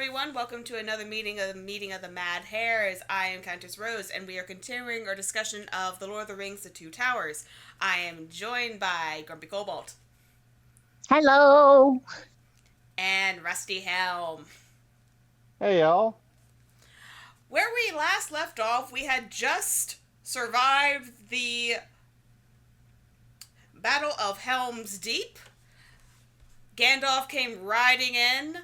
everyone. Welcome to another meeting of the Mad Hares. I am Countess Rose, and we are continuing our discussion of The Lord of the Rings: The Two Towers. I am joined by Grumpy Cobalt Hello. and Rusty Helm. Hey, y'all. Where we last left off, we had just survived the Battle of Helm's Deep. Gandalf came riding in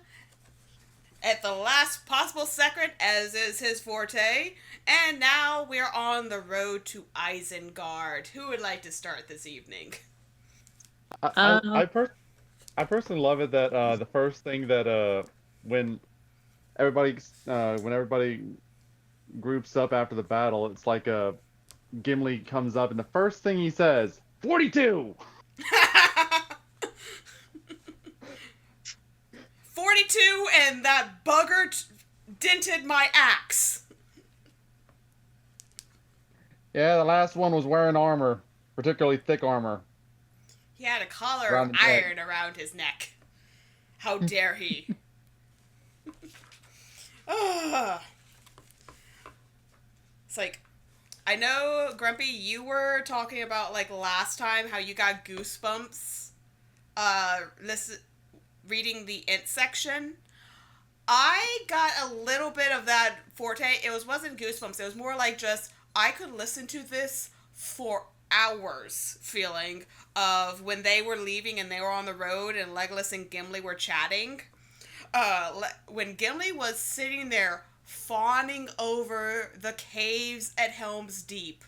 at the last possible second, as is his forte, and now we're on the road to Isengard. Who would like to start this evening? I I Uh, I, per I personally love it that the first thing that when everybody groups up after the battle, it's like Gimli comes up and the first thing he says, 42. 42, and that bugger dented my axe. Yeah, the last one was wearing armor, particularly thick armor He had a collar of around the neck. iron around his neck. How dare he? Ugh. It's like, I know, Grumpy, you were talking about, like, last time how you got goosebumps listen, reading the int section. I got a little bit of that forte. Wasn't goosebumps. It was more like just, I could listen to this for hours feeling of when they were leaving and they were on the road and Legolas and Gimli were chatting. When Gimli was sitting there fawning over the caves at Helm's Deep,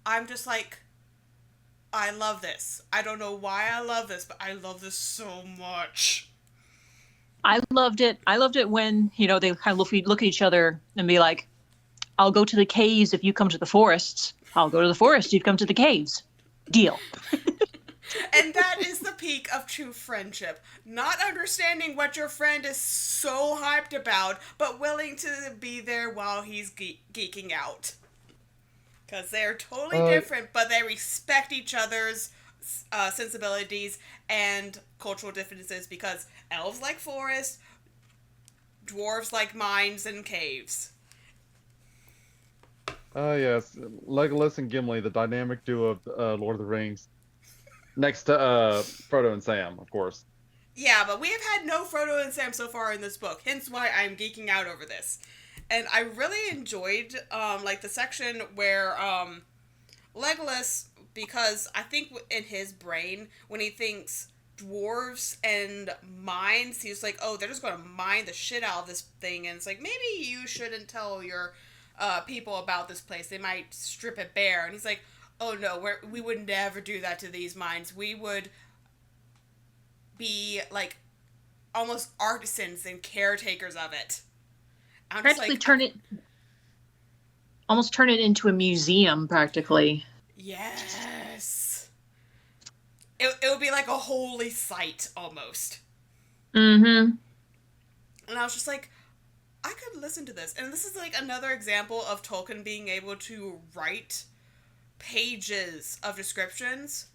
I'm just like, I love this. I don't know why I love this, but I love this so much. I loved it. I loved it when, they kind of look at each other and be like, I'll go to the caves if you come to the forests. I'll go to the forest if you come to the caves. Deal. And that is the peak of true friendship. Not understanding what your friend is so hyped about, but willing to be there while he's geeking out. Because they're totally Uh, different, but they respect each other's sensibilities and cultural differences, because elves like forests, dwarves like mines and caves. Yes, Legolas and Gimli, the dynamic duo of Lord of the Rings, next to Frodo and Sam, of course. Yeah, but we have had no Frodo and Sam so far in this book, hence why I'm geeking out over this. And I really enjoyed, like, the section where, Legolas, because I think in his brain, when he thinks dwarves and mines, he's like, oh, they're just going to mine the shit out of this thing, and it's like, maybe you shouldn't tell your, people about this place. They might strip it bare. And he's like, oh no, we would never do that to these mines. We would be like almost artisans and caretakers of it. I'm just Practically like, almost turn it into a museum, practically. yes. It would be like a holy site almost. Mm-hmm. And I was just like, I could listen to this. And this is like another example of Tolkien being able to write pages of descriptions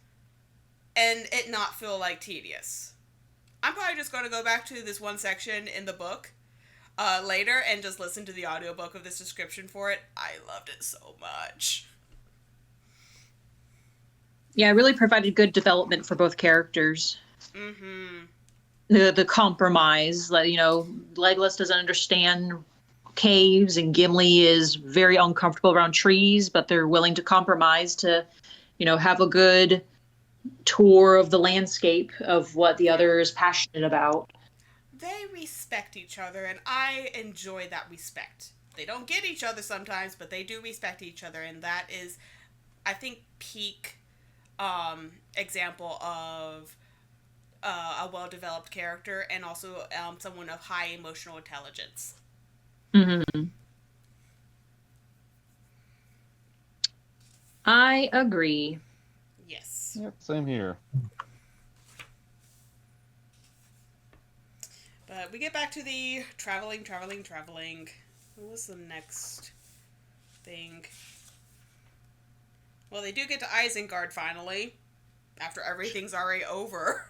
and it not feel like tedious. I'm probably just going to go back to this one section in the book later and just listen to the audiobook of this description for it. I loved it so much. Yeah, it really provided good development for both characters. Mm-hmm. The compromise, Legolas doesn't understand caves and Gimli is very uncomfortable around trees, but they're willing to compromise to, have a good tour of the landscape of what the other is passionate about. They respect each other, and I enjoy that respect. They don't get each other sometimes, but they do respect each other, and that is, I think, peak example of a well-developed character and also someone of high emotional intelligence. Mm-hmm. I agree. Yes. Yep, same here. But we get back to the traveling. What was the next thing? Well, they do get to Isengard finally, after everything's already over.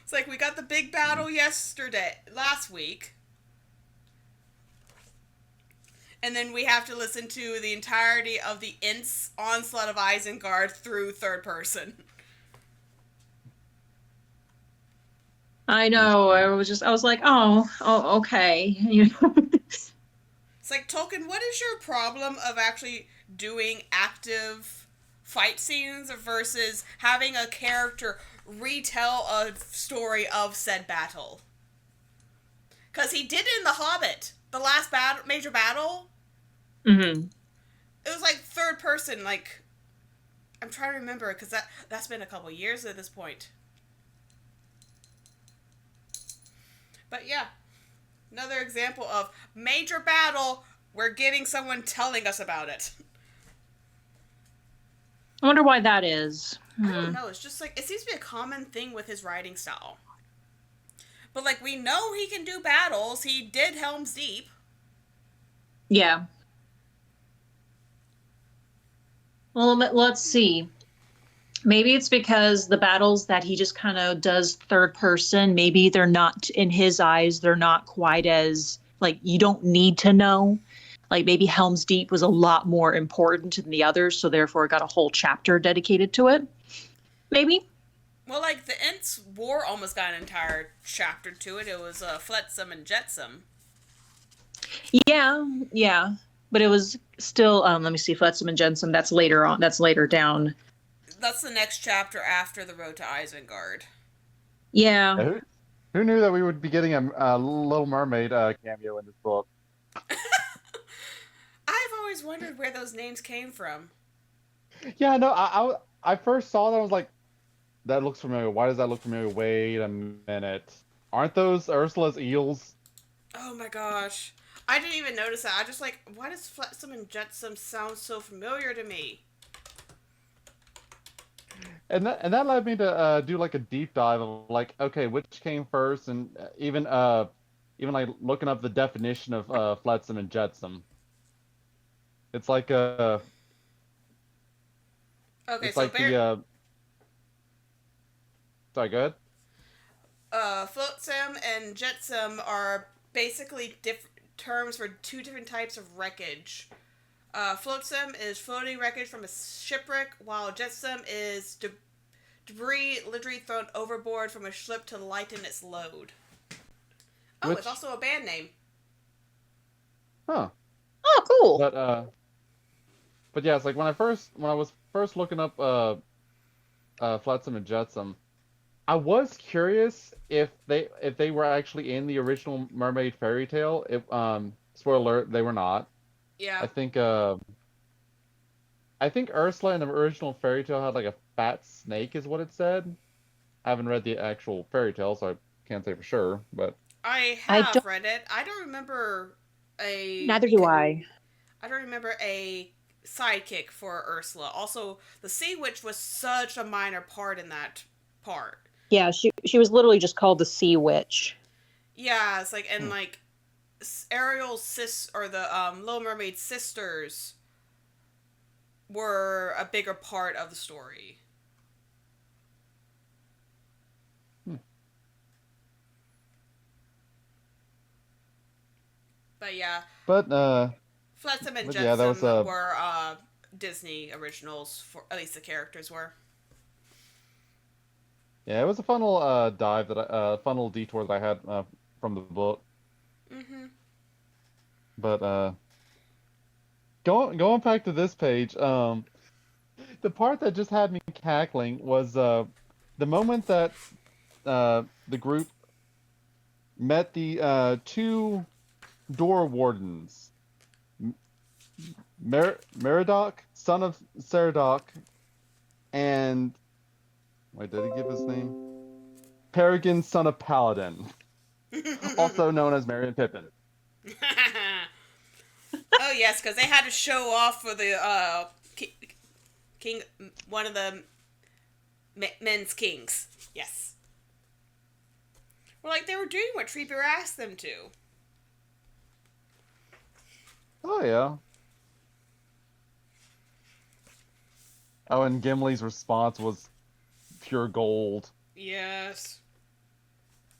It's like we got the big battle last week. And then we have to listen to the entirety of the Ents onslaught of Isengard through third person. I know. I was like, oh, okay. You know. It's like, Tolkien, what is your problem of actually doing active fight scenes versus having a character retell a story of said battle? Because he did it in The Hobbit. The last major battle. Mm-hmm. It was like third person, like... I'm trying to remember, because that's been a couple years at this point. But yeah, another example of major battle, we're getting someone telling us about it. I wonder why that is. I don't know, it's just like, it seems to be a common thing with his writing style. But like, we know he can do battles, he did Helm's Deep. Yeah. Well, let's see. Maybe it's because the battles that he just kind of does third person, maybe they're not, in his eyes, they're not quite as, like, you don't need to know. Like, maybe Helm's Deep was a lot more important than the others, so therefore it got a whole chapter dedicated to it. Maybe. Well, like, the Ents War almost got an entire chapter to it. It was Fletsum and Jetsum. Yeah. But it was still, let me see, Fletsum and Jensum, that's later on, that's later down. That's the next chapter after the Road to Isengard. Yeah. Who knew that we would be getting a Little Mermaid cameo in this book? I've always wondered where those names came from. Yeah, no, I first saw that, I was like, that looks familiar. Why does that look familiar? Wait a minute. Aren't those Ursula's eels? Oh my gosh. I didn't even notice that. I just like, why does Fletsum and Jetsum sound so familiar to me? And that led me to do like a deep dive of like, okay, which came first, and even like looking up the definition of Fletsum and Jetsum. It's like Okay, it's so like the sorry, go ahead. Flotsam and Jetsam are basically different terms for two different types of wreckage. Flotsam is floating wreckage from a shipwreck, while Jetsam is debris literally thrown overboard from a ship to lighten its load. Oh, it's also a band name. Huh. Oh, cool. But yeah, it's like when I was first looking up Flotsam and Jetsam, I was curious if they were actually in the original mermaid fairy tale. Spoiler alert, they were not. Yeah. I think Ursula in the original fairy tale had like a fat snake, is what it said. I haven't read the actual fairy tale, so I can't say for sure. But I have read it. I don't remember a. Neither do I. I don't remember a sidekick for Ursula. Also, the Sea Witch was such a minor part in that part. Yeah, she was literally just called the Sea Witch. Yeah, it's like, and like Ariel's the Little Mermaid sisters were a bigger part of the story. But yeah. Flotsam and Jetsam were Disney originals, for at least the characters were. Yeah, it was a fun little dive fun little detour that I had from the book. Mm-hmm. But going back to this page, the part that just had me cackling was the moment that the group met the two door wardens, Meriadoc, son of Ceradoc, and wait, did he give his name? Peregrine, son of Paladin, also known as Merry Pippin. Oh yes, because they had to show off for the king, one of the men's kings. Yes. Well, like they were doing what Treebeard asked them to. Oh yeah. Oh, and Gimli's response was pure gold. Yes.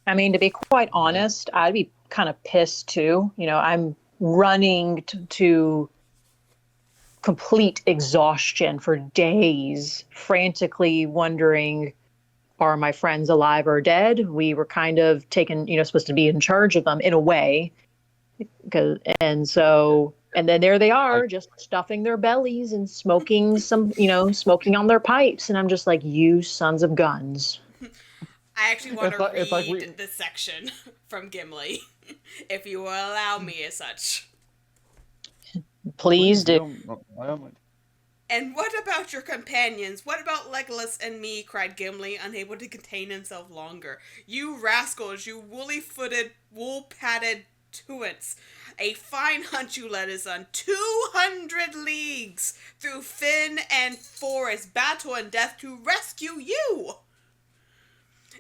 I mean, to be quite honest, I'd be kind of pissed too. I'm running to complete exhaustion for days, frantically wondering, are my friends alive or dead? We were kind of taken, supposed to be in charge of them in a way. And then there they are, just stuffing their bellies and smoking smoking on their pipes. And I'm just like, you sons of guns. I actually want to it's like read this section from Gimli, if you will allow me as such. Please do. And what about your companions? What about Legolas and me? Cried Gimli, unable to contain himself longer. You rascals, you woolly-footed, wool-padded truants. A fine hunt you led us on. 200 leagues through fen and forest, battle and death to rescue you.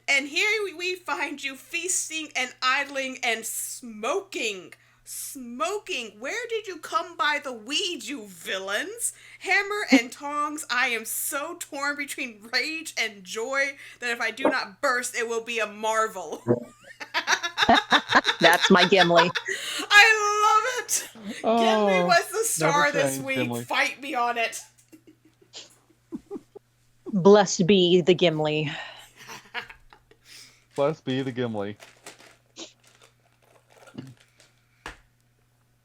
And here we find you feasting and idling and smoking. Smoking. Where did you come by the weed, you villains? Hammer and tongs, I am so torn between rage and joy that if I do not burst, it will be a marvel. That's my Gimli. I love it. Gimli was the star this week. Gimli. Fight me on it. Blessed be the Gimli. Blessed be the Gimli.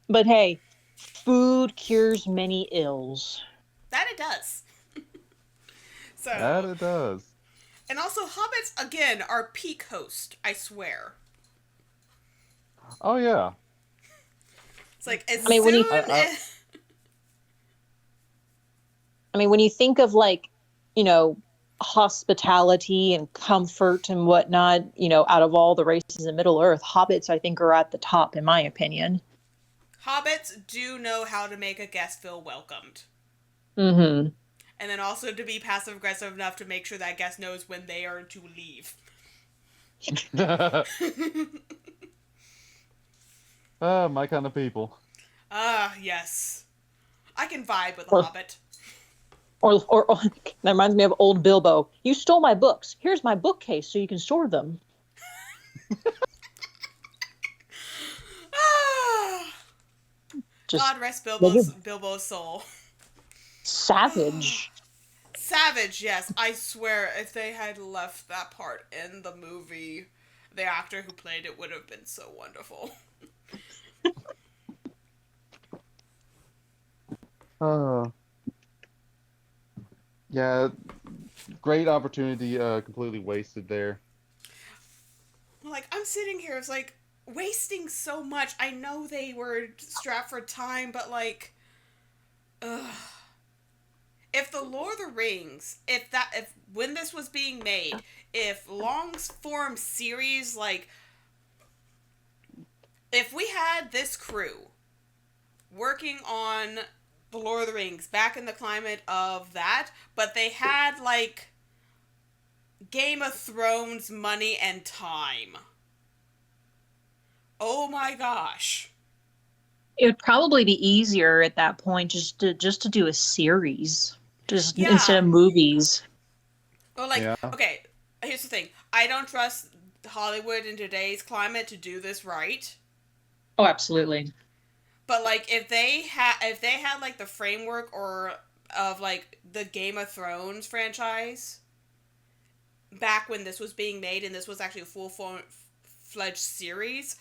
But hey, food cures many ills. That it does. So That it does. And also, hobbits, again, are peak host, I swear. Oh, yeah. It's like, as I mean, when soon you- as... I mean, when you think of hospitality and comfort and whatnot, out of all the races in Middle Earth, hobbits, I think, are at the top, in my opinion. Hobbits do know how to make a guest feel welcomed. Mm-hmm. And then also to be passive-aggressive enough to make sure that guest knows when they are to leave. My kind of people. Yes. I can vibe with a Or- hobbit. Or that reminds me of old Bilbo. You stole my books. Here's my bookcase so you can store them. Just God rest Bilbo's soul. savage. Savage, yes. I swear, if they had left that part in the movie, the actor who played it would have been so wonderful. Yeah, great opportunity completely wasted there. Like, I'm sitting here, it's like, wasting so much. I know they were strapped for time, but like, if the Lord of the Rings, if when this was being made, if long form series, like, if we had this crew working on the Lord of the Rings back in the climate of that, but they had like Game of Thrones money and time. Oh my gosh. It would probably be easier at that point just to do a series, Yeah. instead of movies. Well, like, Yeah. okay, here's the thing. I don't trust Hollywood in today's climate to do this right. Oh, absolutely. But like, if they had like the framework of like the Game of Thrones franchise back when this was being made and this was actually a full-fledged series,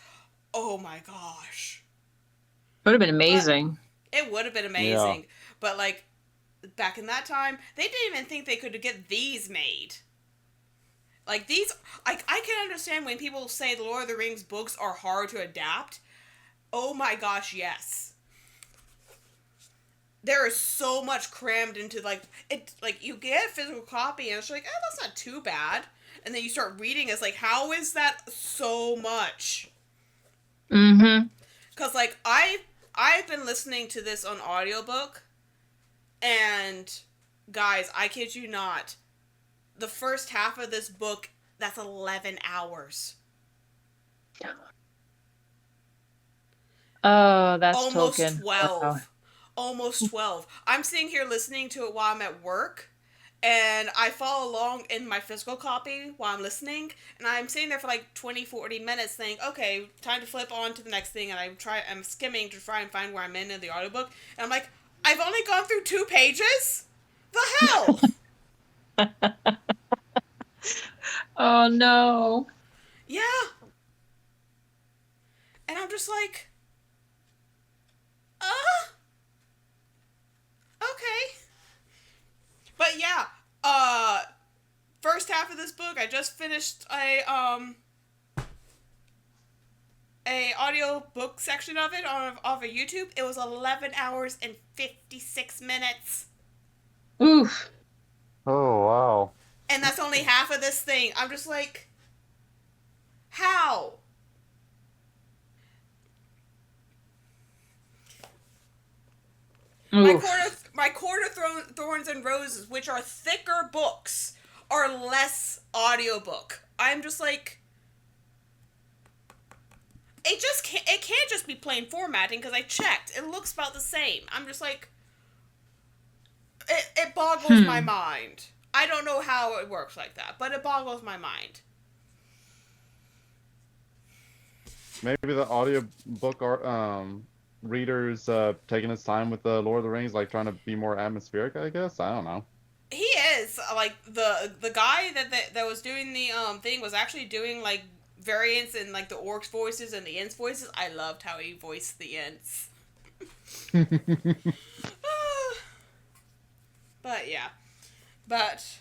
oh my gosh. It would have been amazing. It would have been amazing. Yeah. But like, back in that time, they didn't even think they could get these made. Like, these, like, I can understand when people say the Lord of the Rings books are hard to adapt. Oh my gosh, yes. There is so much crammed into, like, it, like, you get a physical copy and it's like, that's not too bad. And then you start reading, it's like, how is that so much? Mm-hmm. Because, like, I've been listening to this on audiobook, and, guys, I kid you not, the first half of this book, that's 11 hours. Oh, that's almost Tolkien. 12. Wow. Almost 12. I'm sitting here listening to it while I'm at work, and I follow along in my physical copy while I'm listening, and I'm sitting there for like 20, 40 minutes saying, okay, time to flip on to the next thing, and I'm skimming to try and find where I'm in the audiobook, and I'm like, I've only gone through 2 pages? The hell? Oh no. Yeah. And I'm just like, okay. But yeah, first half of this book, I just finished a audio book section of it off of YouTube. It was 11 hours and 56 minutes. Oof. Oh wow. And that's only half of this thing. I'm just like, how? My Court of Thorns and Roses, which are thicker books, are less audiobook. I'm just like, it can't just be plain formatting, because I checked. It looks about the same. I'm just like, it boggles my mind. I don't know how it works like that, but it boggles my mind. Maybe the audiobook readers taking his time with the Lord of the Rings, like trying to be more atmospheric, I guess. I don't know. He is like the guy that was doing the thing was actually doing like variants in like the orcs voices and the Ents voices. I loved how he voiced the Ents. But yeah, but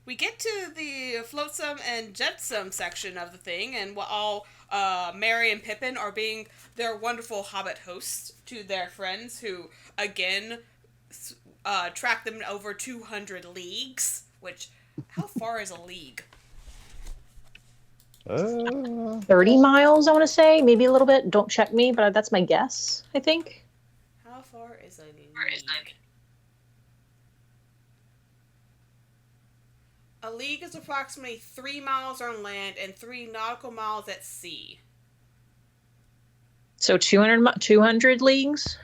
we get to the floatsome and jetsome section of the thing, and while Merry and Pippin are being their wonderful hobbit hosts to their friends, who again track them over 200 leagues. Which, how far is a league? 30 miles, I want to say. Maybe a little bit. Don't check me, but that's my guess, I think. How far is a league? A league is approximately 3 miles on land and 3 nautical miles at sea. So 200 leagues?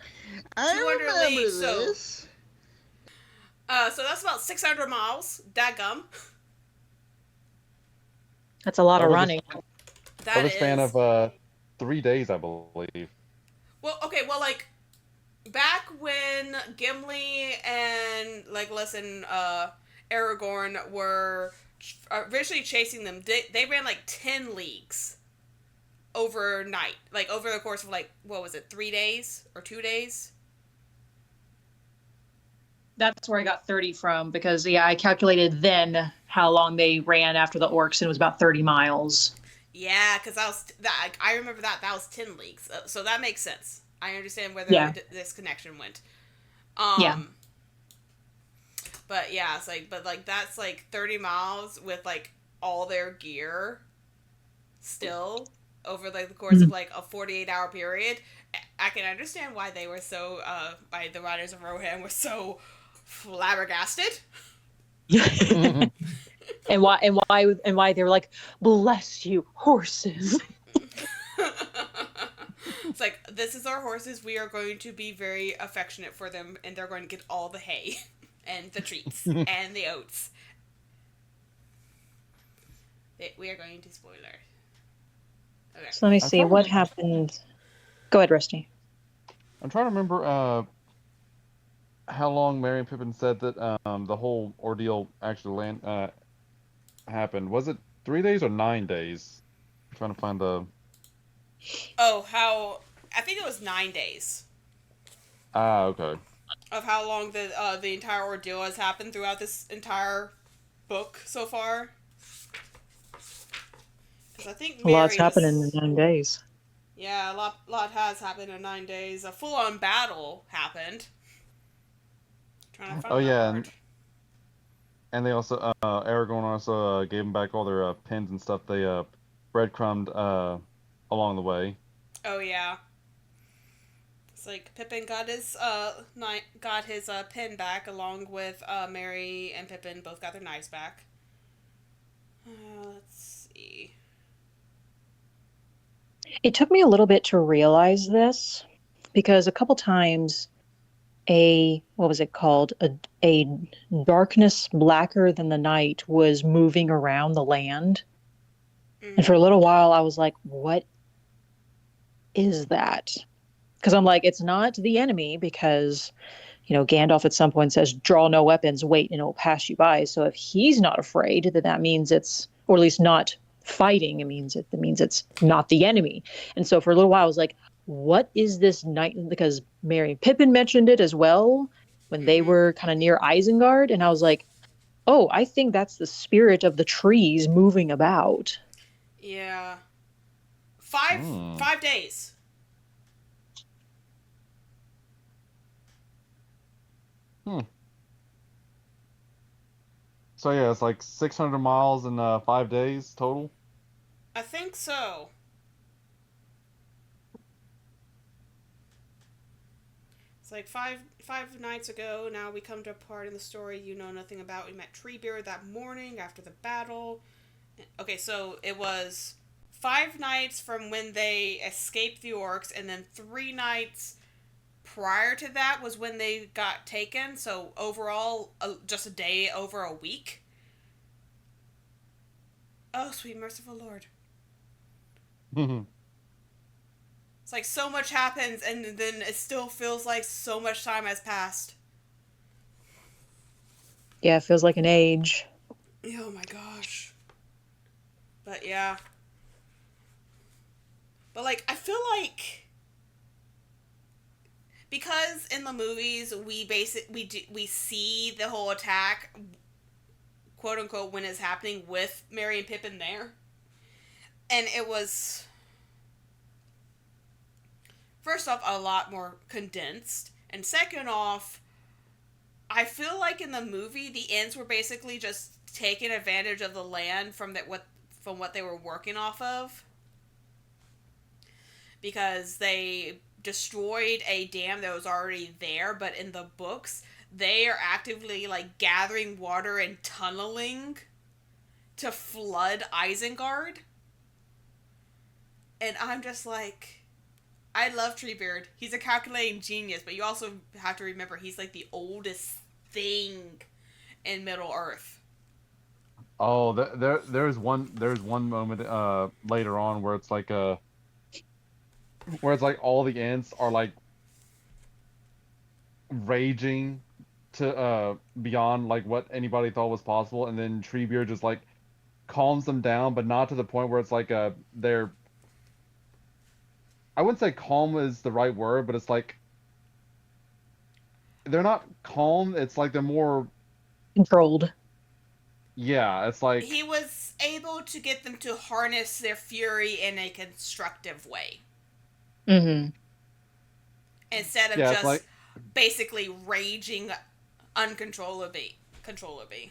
200 leagues, this. So that's about 600 miles. Daggum. That's a lot of running. Over a span of 3 days, I believe. Well, okay, well, like, back when Gimli and Legolas and Aragorn were originally chasing them, they ran like 10 leagues overnight. Like, over the course of, like, what was it, 3 days or 2 days? That's where I got 30 from, because, yeah, I calculated then how long they ran after the orcs, and it was about 30 miles. Yeah, because I remember that was 10 leagues, so that makes sense. I understand where this connection went. Yeah. But yeah, it's like, that's like 30 miles with like all their gear still over like the course of like a 48-hour period. I can understand why they were so, why the Riders of Rohan were so flabbergasted. and why they were like, bless you, horses. It's like, this is our horses. We are going to be very affectionate for them, and they're going to get all the hay and the treats and the oats. We are going to spoiler. Okay. So let me see what happened. Go ahead, Rusty. I'm trying to remember how long Merry and Pippin said that the whole ordeal actually happened. Was it 3 days or 9 days? I'm trying to find the... Oh, I think it was 9 days. Ah, okay. Of how long the entire ordeal has happened throughout this entire book so far. Because I think a lot's happened in 9 days. Yeah, a lot has happened in 9 days. A full-on battle happened. Trying to find yeah, and they also Aragorn also gave them back all their pins and stuff they breadcrumbed along the way. Oh yeah. It's like Pippin got his pin back, along with Merry and Pippin both got their knives back. Let's see. It took me a little bit to realize this, because a couple times a what was it called? A darkness blacker than the night was moving around the land. And for a Mm-hmm. little while I was like, what is that? Because I'm like, it's not the enemy because, Gandalf at some point says, draw no weapons, wait, and it'll pass you by. So if he's not afraid, then that means it's, or at least not fighting, that means it's not the enemy. And so for a little while, I was like, what is this night? Because Merry Pippin mentioned it as well when they Mm-hmm. were kind of near Isengard. And I was like, oh, I think that's the spirit of the trees moving about. Yeah. Five Hmm. 5 days. Hmm. So yeah, it's like 600 miles in 5 days total. I think so. It's like five nights ago. Now we come to a part in the story you know nothing about. We met Treebeard that morning after the battle. Okay, so it was 5 nights from when they escaped the orcs, and then 3 nights prior to that was when they got taken. So overall, just a day over a week. Oh, sweet merciful Lord. It's like so much happens, and then it still feels like so much time has passed. Yeah, it feels like an age. Oh my gosh. But yeah. But like, I feel like because in the movies we see the whole attack, quote unquote, when it's happening with Merry and Pippin there, and it was first off a lot more condensed, and second off, I feel like in the movie the ends were basically just taking advantage of the land from what they were working off of, because they destroyed a dam that was already there, but in the books they are actively like gathering water and tunneling to flood Isengard. And I'm just like, I love Treebeard. He's a calculating genius, but you also have to remember he's like the oldest thing in Middle Earth. Oh, there's one moment later on where it's like all the ants are like raging to beyond like what anybody thought was possible, and then Treebeard just like calms them down, but not to the point where it's like they're, I wouldn't say calm is the right word, but it's like they're not calm. It's like they're more, Controlled. yeah. It's like He was able to get them to harness their fury in a constructive way Mm-hmm. instead of yeah, it's just like basically raging uncontrollably. Controllably.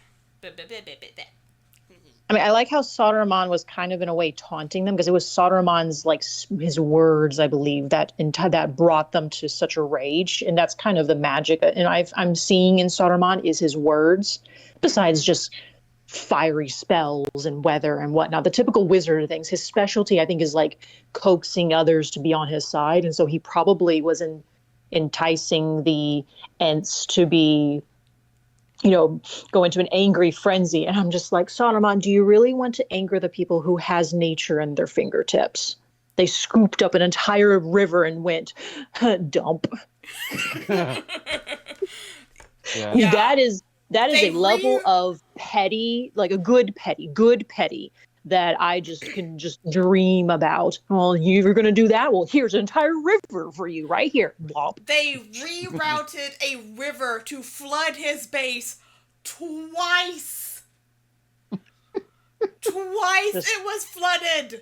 I mean, I like how Sauron was kind of in a way taunting them because it was Sauron's like his words, I believe, that brought them to such a rage, and that's kind of the magic. And I'm seeing in Sauron is his words, besides Mm-hmm. just fiery spells and weather and whatnot. The typical wizard things. His specialty, I think, is like coaxing others to be on his side, and so he probably was enticing the Ents to be, go into an angry frenzy. And I'm just like, Saruman, do you really want to anger the people who has nature in their fingertips? They scooped up an entire river and went, dump. I yeah. mean, Yeah. that is They a level re of petty, like a good petty that I just can just dream about. Well, you're going to do that? Well, here's an entire river for you right here. Womp. they rerouted a river to flood his base twice. Twice Just, it was flooded.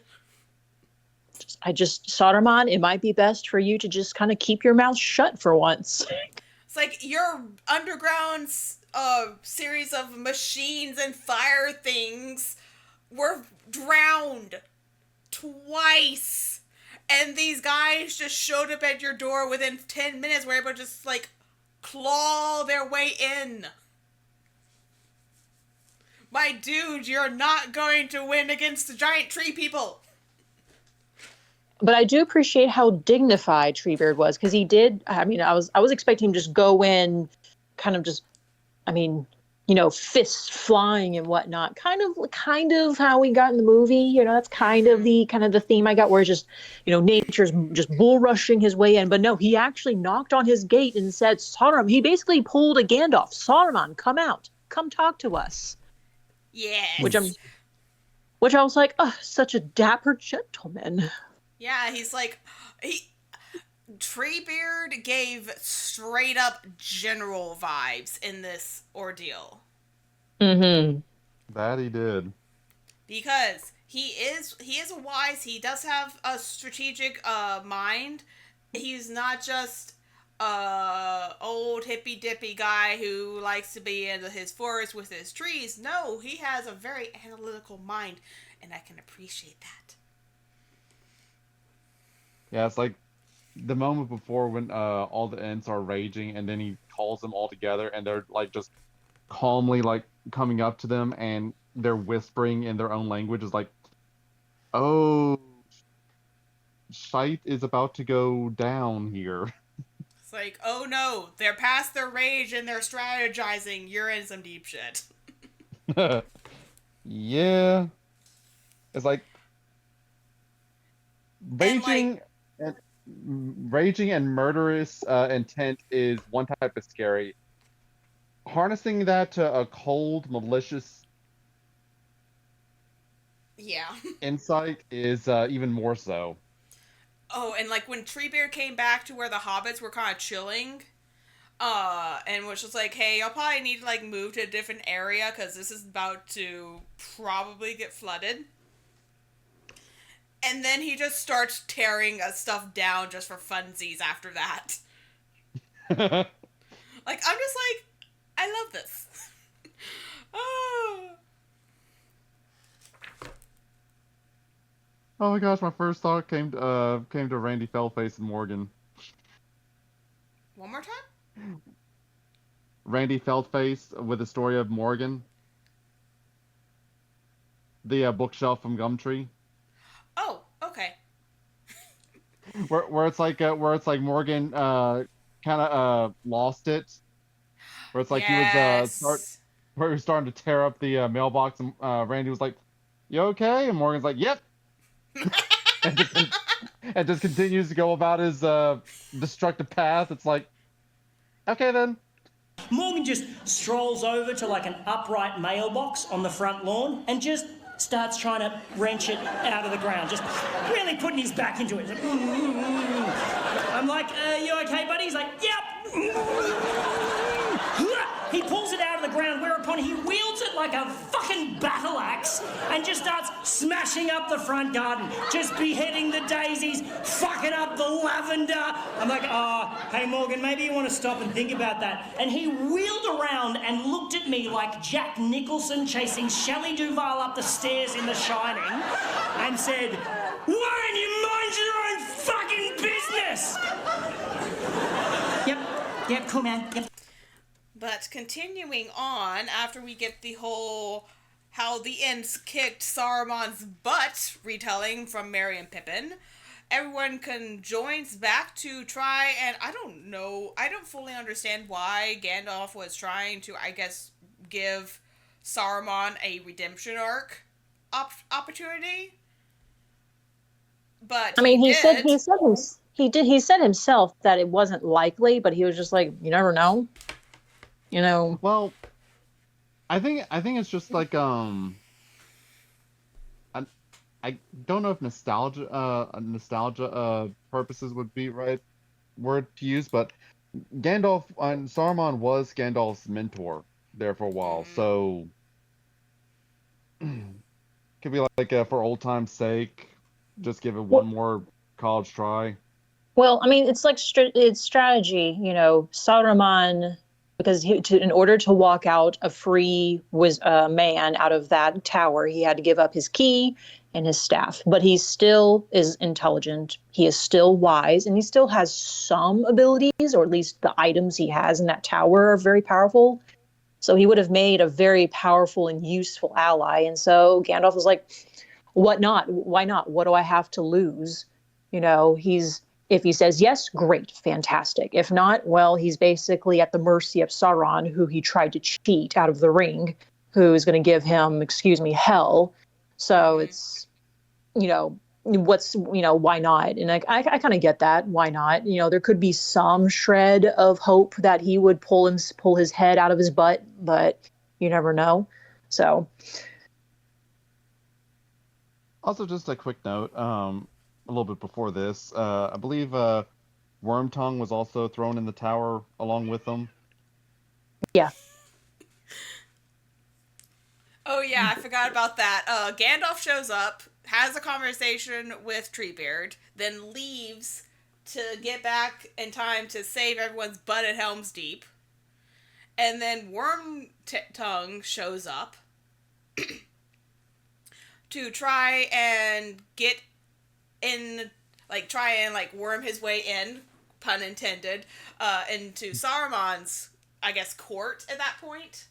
Saruman, it might be best for you to just kind of keep your mouth shut for once. It's like your underground series of machines and fire things were drowned twice. And these guys just showed up at your door within 10 minutes, were able to just like claw their way in. My dude, you're not going to win against the giant tree people. But I do appreciate how dignified Treebeard was, because he did. I mean, I was expecting him to just go in, kind of just, I mean, fists flying and whatnot. Kind of how we got in the movie. That's kind of the theme I got, where it's just, nature's just bull rushing his way in. But no, he actually knocked on his gate and said, Saruman. He basically pulled a Gandalf. Saruman, come out, come talk to us. Yes. Which I was like, oh, such a dapper gentleman. Yeah, he's like, Treebeard gave straight up general vibes in this ordeal. Mm-hmm. That he did. Because he is wise. He does have a strategic mind. He's not just old hippy dippy guy who likes to be in his forest with his trees. No, he has a very analytical mind, and I can appreciate that. Yeah, it's like the moment before when all the Ents are raging, and then he calls them all together, and they're like just calmly like coming up to them, and they're whispering in their own language. Is like, oh, shite is about to go down here. It's like, oh no, they're past their rage and they're strategizing. You're in some deep shit. Yeah, it's like raging and murderous intent is one type of scary. Harnessing that to a cold, malicious insight is even more so. Oh, and like when Treebeard came back to where the hobbits were kind of chilling, and was just like, hey, y'all probably need to like move to a different area because this is about to probably get flooded. And then he just starts tearing stuff down just for funsies after that. Like, I'm just like, I love this. Oh. Oh my gosh, my first thought came to Randy Fellface and Morgan. One more time? Randy Feldface with the story of Morgan. The bookshelf from Gumtree. Oh, okay. where it's like Morgan kind of lost it. Where it's like yes. where he was starting to tear up the mailbox, and Randy was like, "You okay?" And Morgan's like, "Yep." and just continues to go about his destructive path. It's like, okay then. Morgan just strolls over to like an upright mailbox on the front lawn and just starts trying to wrench it out of the ground, just really putting his back into it. I'm like, you okay, buddy? He's like, yep. He pulls it out of the ground, whereupon he wields it like a fucking battle axe and just starts smashing up the front garden, just beheading the daisies, fucking up the lavender. I'm like, hey, Morgan, maybe you want to stop and think about that. And he wheeled around and looked at me like Jack Nicholson chasing Shelley Duvall up the stairs in The Shining and said, why don't you mind your own fucking business? Yep, cool, man. Yep. But continuing on, after we get the whole how the Ents kicked Saruman's butt retelling from Merry and Pippin, everyone joins back to try, and I don't fully understand why Gandalf was trying to, I guess, give Saruman a redemption arc opportunity. But I mean, he said himself that it wasn't likely, but he was just like, you never know. Well, I think it's just like I don't know if nostalgia purposes would be right word to use, but Gandalf and Saruman was Gandalf's mentor there for a while, so could be like for old time's sake, just give it one more college try. Well, I mean, it's like it's strategy, Saruman. Because in order to walk out a free man out of that tower, he had to give up his key and his staff. But he still is intelligent. He is still wise, and he still has some abilities, or at least the items he has in that tower are very powerful. So he would have made a very powerful and useful ally. And so Gandalf was like, what not? Why not? What do I have to lose? if he says yes, great, fantastic. If not, well, he's basically at the mercy of Sauron, who he tried to cheat out of the ring, who is going to give him, hell. So it's, why not? And I kind of get that. Why not? There could be some shred of hope that he would pull his head out of his butt, but you never know. So. Also, just a quick note, a little bit before this, I believe Wormtongue was also thrown in the tower along with them. Yeah. Oh yeah, I forgot about that. Gandalf shows up, has a conversation with Treebeard, then leaves to get back in time to save everyone's butt at Helm's Deep. And then Wormtongue shows up to try and get in, worm his way in, pun intended, into Saruman's, court at that point,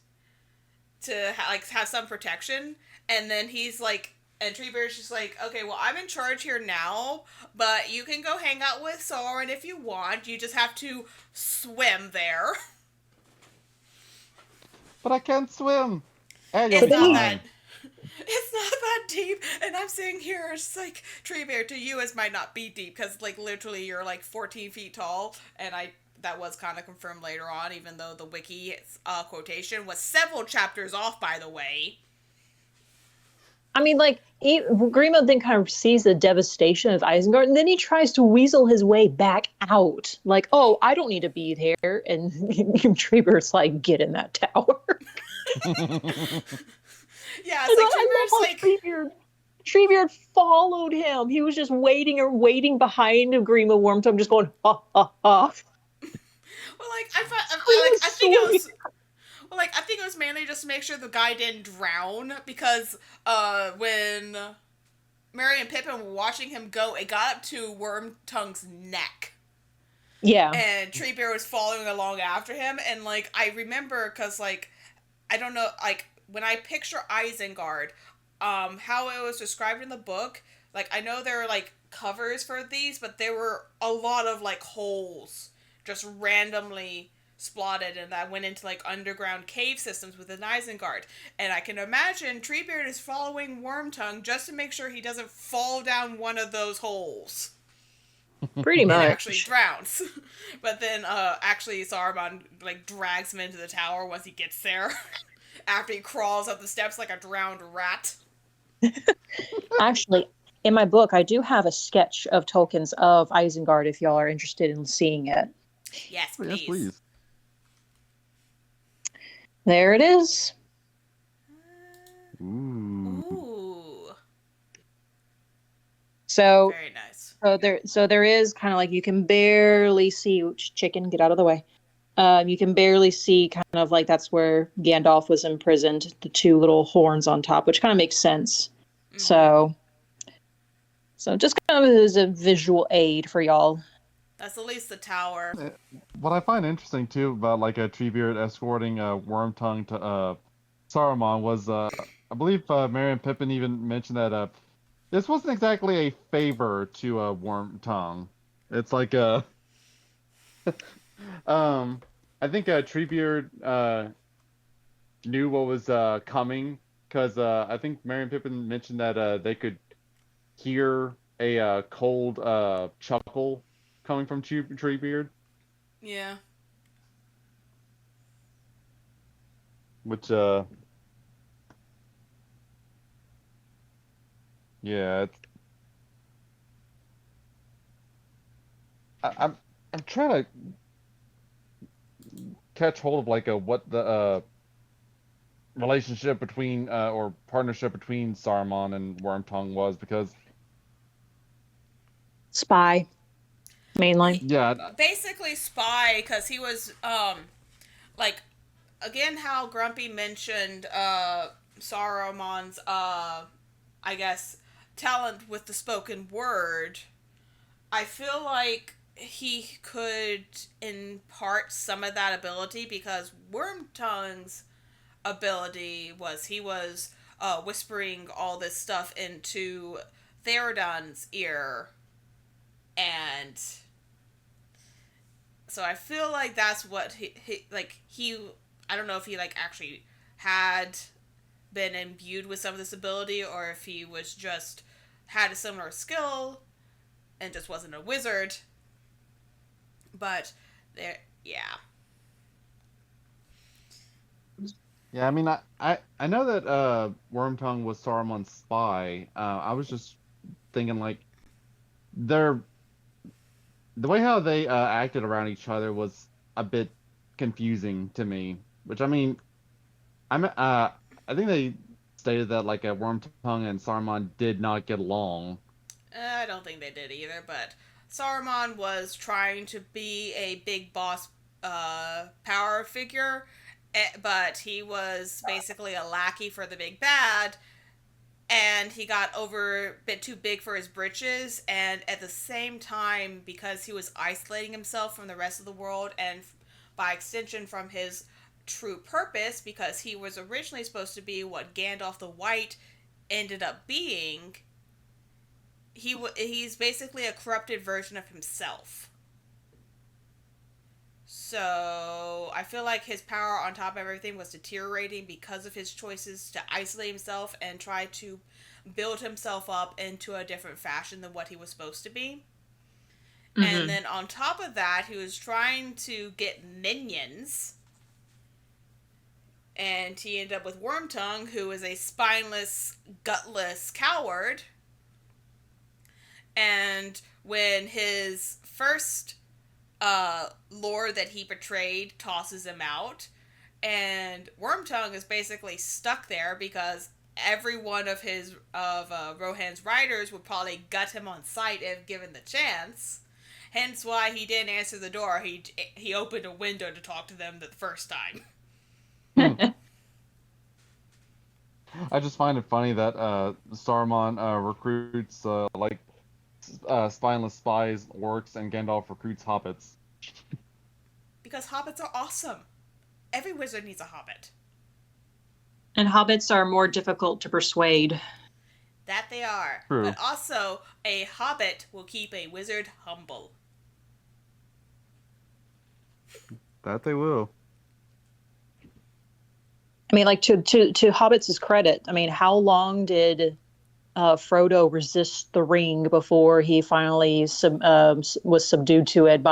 to have some protection. And then he's and Treebeard's just okay, well, I'm in charge here now, but you can go hang out with Sauron if you want. You just have to swim there. But I can't swim. And It's not that. It's not that deep, and I'm sitting here, it's Treebeard, to you, it might not be deep, because, literally, you're, 14 feet tall, and that was kind of confirmed later on, even though the wiki quotation was several chapters off, by the way. I mean, Grima then kind of sees the devastation of Isengard, and then he tries to weasel his way back out. Oh, I don't need to be there, and Treebeard's get in that tower. Yeah, it's Treebeard followed him. He was just waiting behind Grima Wormtongue, just going, ha, ha, ha. Well, I think it was mainly just to make sure the guy didn't drown, because when Merry and Pippin were watching him go, it got up to Wormtongue's neck. Yeah. And Treebeard was following along after him, and, I remember, because, I don't know, when I picture Isengard, how it was described in the book, I know there are, covers for these, but there were a lot of, holes just randomly splotted, and that went into, underground cave systems within Isengard. And I can imagine Treebeard is following Wormtongue just to make sure he doesn't fall down one of those holes. Pretty much. And actually drowns. But then, actually, Saruman, drags him into the tower once he gets there. After he crawls up the steps like a drowned rat. Actually, in my book, I do have a sketch of Tolkien's of Isengard if y'all are interested in seeing it. Yes, please. Yes, please. There it is. Ooh. So, very nice. So there is kind of you can barely see, chicken, get out of the way. You can barely see kind of that's where Gandalf was imprisoned, the two little horns on top, which kind of makes sense. Mm-hmm. So just kind of as a visual aid for y'all. That's at least the tower. What I find interesting too about a Treebeard escorting Wormtongue to Saruman was I believe Merry and Pippin even mentioned that this wasn't exactly a favor to Wormtongue. It's I think Treebeard knew what was coming, because I think Merry and Pippin mentioned that they could hear a cold chuckle coming from Treebeard. Yeah. Which yeah, it's... I'm trying to catch hold of what the relationship between or partnership between Saruman and Wormtongue was, because spy mainline. Yeah, basically spy, because he was again how Grumpy mentioned Saruman's talent with the spoken word. I feel like he could impart some of that ability, because Wormtongue's ability was he was whispering all this stuff into Theoden's ear And so I feel like that's what he I don't know if he like actually had been imbued with some of this ability, or if he was just had a similar skill and just wasn't a wizard. But there, yeah. Yeah, I mean, I know that Wormtongue was Saruman's spy. I was just thinking like the way how they acted around each other was a bit confusing to me. Which I mean, I think they stated that like Wormtongue and Saruman did not get along. I don't think they did either, but Saruman was trying to be a big boss power figure, but he was basically a lackey for the big bad, and he got a bit too big for his britches, and at the same time, because he was isolating himself from the rest of the world, and by extension from his true purpose, because he was originally supposed to be what Gandalf the White ended up being, he's basically a corrupted version of himself. So I feel like his power on top of everything was deteriorating because of his choices to isolate himself and try to build himself up into a different fashion than what he was supposed to be. Mm-hmm. And then on top of that, he was trying to get minions. And he ended up with Wormtongue, who is a spineless, gutless coward. And when his first lord that he betrayed tosses him out, and Wormtongue is basically stuck there because every one of Rohan's riders would probably gut him on sight if given the chance. Hence why he didn't answer the door. He opened a window to talk to them the first time. I just find it funny that Saruman recruits spineless spies, orcs, and Gandalf recruits hobbits. Because hobbits are awesome. Every wizard needs a hobbit. And hobbits are more difficult to persuade. That they are. True. But also, a hobbit will keep a wizard humble. That they will. I mean, like, to Hobbits' credit, I mean, how long did Frodo resist the ring before he finally was subdued to it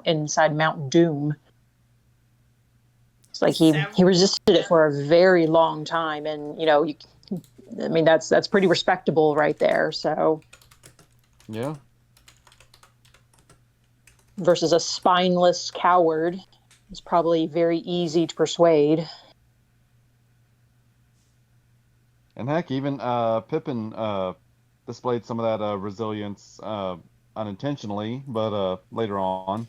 inside Mount Doom? It's like he resisted it for a very long time, and I mean that's pretty respectable right there. So yeah, versus a spineless coward, it's probably very easy to persuade. And heck, even Pippin displayed some of that resilience unintentionally, but later on.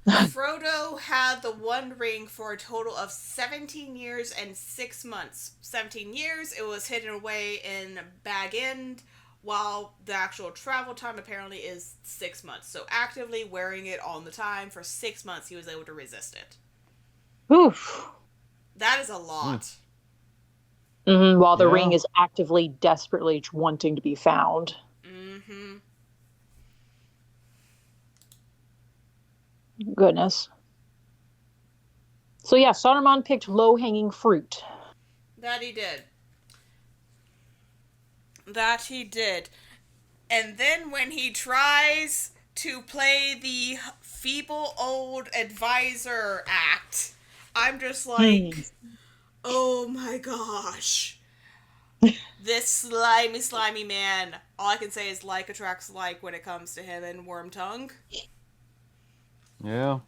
Frodo had the One Ring for a total of 17 years and 6 months. 17 years, it was hidden away in Bag End, while the actual travel time apparently is 6 months. So actively wearing it all the time for 6 months, he was able to resist it. Oof. That is a lot. Mm-hmm, while the ring is actively, desperately wanting to be found. Mm-hmm. Goodness. So yeah, Saruman picked low-hanging fruit. That he did. And then when he tries to play the feeble old advisor act, I'm just like... Oh my gosh. This slimy man. All I can say is like attracts like when it comes to him and Wormtongue. Yeah.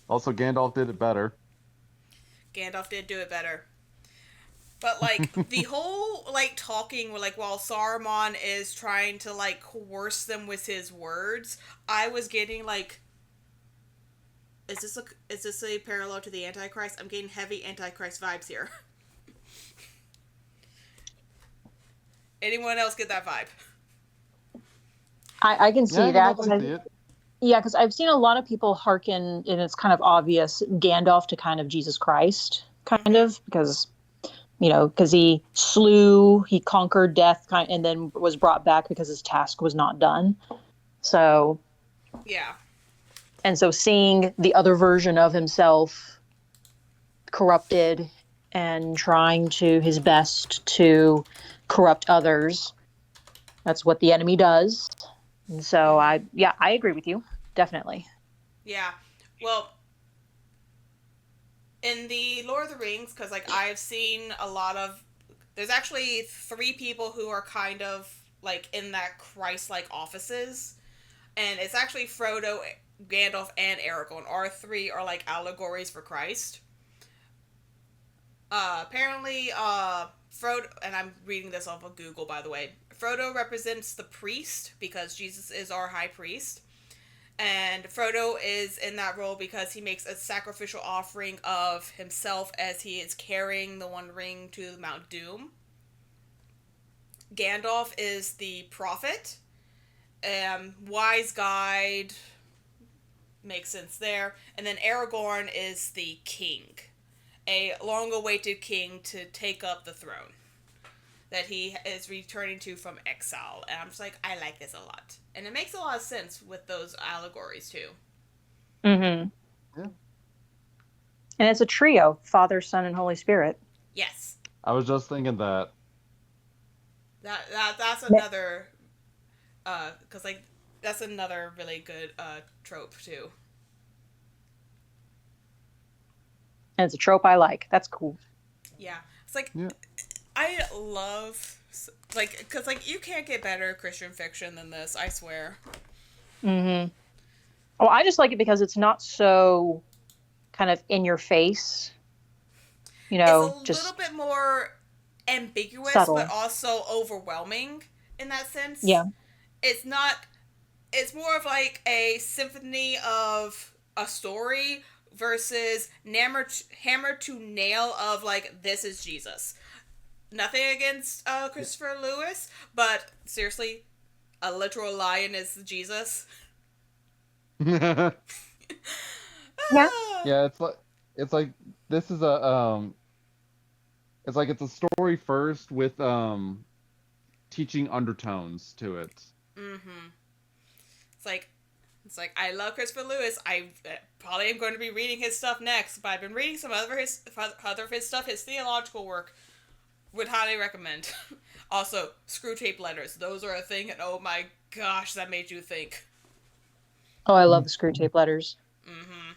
Also, Gandalf did it better. Gandalf did do it better. But, like, the whole, like, talking, like, while Saruman is trying to, like, coerce them with his words, I was getting, like... Is this a parallel to the Antichrist? I'm getting heavy Antichrist vibes here. Anyone else get that vibe? I can see that. Yeah, because I've seen a lot of people hearken, and it's kind of obvious, Gandalf to kind of Jesus Christ, kind of, because because he conquered death, and then was brought back because his task was not done. So, Yeah. and so seeing the other version of himself corrupted and trying to his best to corrupt others, that's what the enemy does. And so I agree with you. Definitely. Yeah. Well, in the Lord of the Rings, because like I've seen a lot of, there's actually 3 people who are kind of like in that Christ-like offices, and it's actually Frodo, Gandalf, and Aragorn. Our 3 are like allegories for Christ. Apparently, Frodo, and I'm reading this off of Google, by the way. Frodo represents the priest because Jesus is our high priest. And Frodo is in that role because he makes a sacrificial offering of himself as he is carrying the One Ring to Mount Doom. Gandalf is the prophet. Wise guide makes sense there. And then Aragorn is the king. A long-awaited king to take up the throne that he is returning to from exile. And I'm just like, I like this a lot. And it makes a lot of sense with those allegories, too. Mm-hmm. Yeah. And it's a trio, Father, Son, and Holy Spirit. Yes. I was just thinking that. That's another... because, like, that's another really good trope, too. And it's a trope I like. That's cool. Yeah. It's like... Yeah. I love, like, because, like, you can't get better Christian fiction than this, I swear. Mm-hmm. Well, I just like it because it's not so kind of in your face. It's a just little bit more ambiguous, subtle. but also overwhelming in that sense. Yeah. It's more of like a symphony of a story versus hammer to nail of, like, this is Jesus. Nothing against Christopher Lewis, but seriously, a literal lion is Jesus. Yeah. Yeah, it's like this is a it's like it's a story first with teaching undertones to it. Mm-hmm. It's like I love Christopher Lewis. I probably am going to be reading his stuff next, but I've been reading some other of his stuff, his theological work. Would highly recommend. Also, screw tape letters. Those are a thing, and oh my gosh, that made you think. Oh, I love the screw tape letters. Mm-hmm.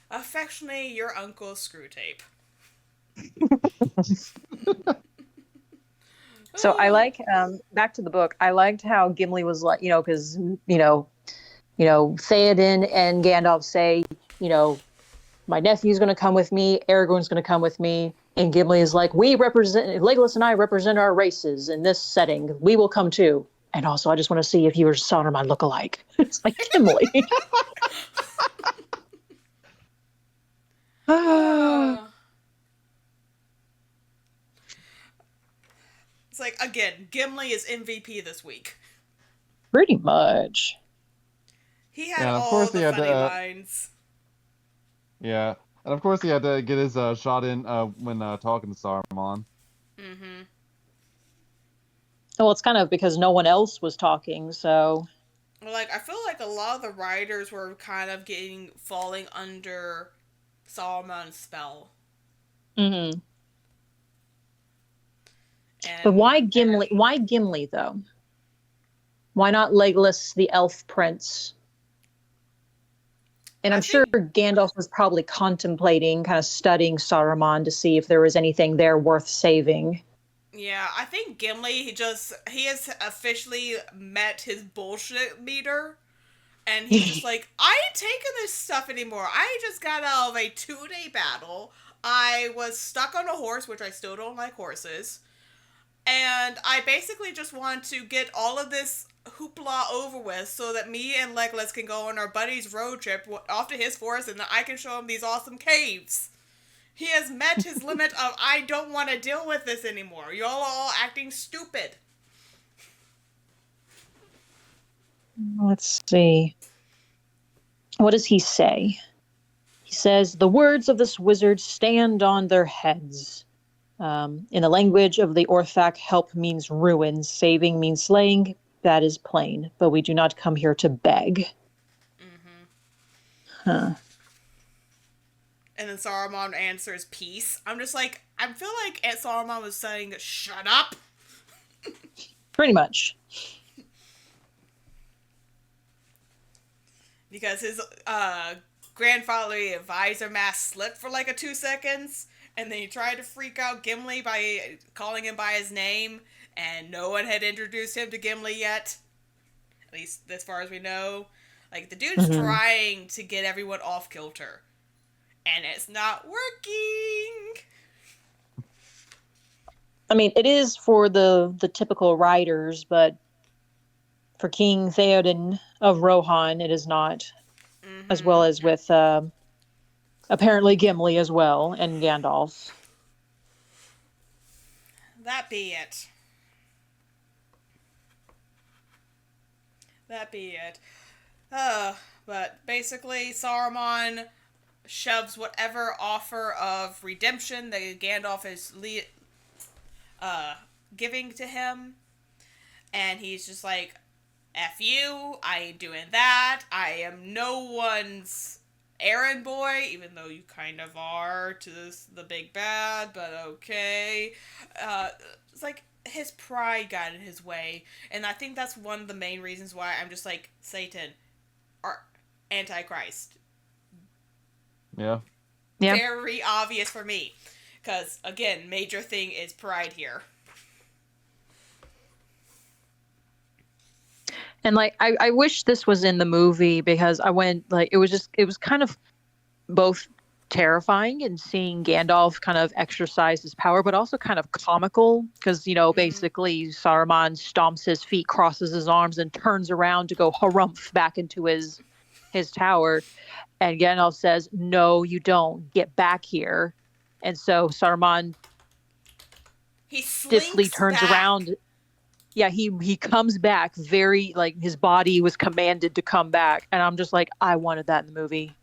Affectionately, your uncle Screw Tape. So I like, back to the book, I liked how Gimli was like, because, Theoden and Gandalf say, my nephew's going to come with me, Aragorn's going to come with me, and Gimli is like, Legolas and I represent our races in this setting. We will come too. And also, I just want to see if you or Sauron look alike. It's like, Gimli. It's like, again, Gimli is MVP this week. Pretty much. He had all the funny lines. Yeah, and of course he had to get his shot in when talking to Saruman. Mm-hmm. Well, it's kind of because no one else was talking, so... Like, I feel like a lot of the writers were kind of falling under Saruman's spell. Mm-hmm. And, but why Gimli? Why Gimli, though? Why not Legolas, the elf prince? And I'm sure Gandalf was probably contemplating, kind of studying Saruman to see if there was anything there worth saving. Yeah, I think Gimli, he has officially met his bullshit meter. And he's just like, I ain't taking this stuff anymore. I just got out of a 2-day battle. I was stuck on a horse, which I still don't like horses. And I basically just want to get all of this hoopla over with so that me and Legolas can go on our buddy's road trip off to his forest and I can show him these awesome caves. He has met his limit of, I don't want to deal with this anymore. Y'all are all acting stupid. Let's see. What does he say? He says, the words of this wizard stand on their heads. In the language of the Orthac, help means ruin, saving means slaying. That is plain, but we do not come here to beg. Mm-hmm. Huh. And then Saruman answers peace. I'm just like, I feel like Aunt Saruman was saying, shut up. Pretty much. Because his grandfatherly advisor mask slipped for like 2 seconds, and then he tried to freak out Gimli by calling him by his name, and no one had introduced him to Gimli yet. At least as far as we know. Like, the dude's trying to get everyone off kilter. And it's not working. I mean, it is for the typical riders, but for King Theoden of Rohan, it is not. Mm-hmm. As well as with apparently Gimli as well, and Gandalf. That be it. That be it. But basically, Saruman shoves whatever offer of redemption that Gandalf is giving to him, and he's just like, F you, I ain't doing that, I am no one's errand boy, even though you kind of are to the big bad, but okay. It's like, his pride got in his way, and I think that's one of the main reasons why I'm just like, Satan, or Antichrist. Yeah. Very obvious for me. Because, again, major thing is pride here. And, like, I wish this was in the movie, because I went, like, it was kind of both terrifying and seeing Gandalf kind of exercise his power, but also kind of comical, because, basically Saruman stomps his feet, crosses his arms, and turns around to go harumph back into his tower. And Gandalf says, no, you don't. Get back here. And so Saruman stiffly turns around. Yeah, he comes back very, like, his body was commanded to come back. And I'm just like, I wanted that in the movie.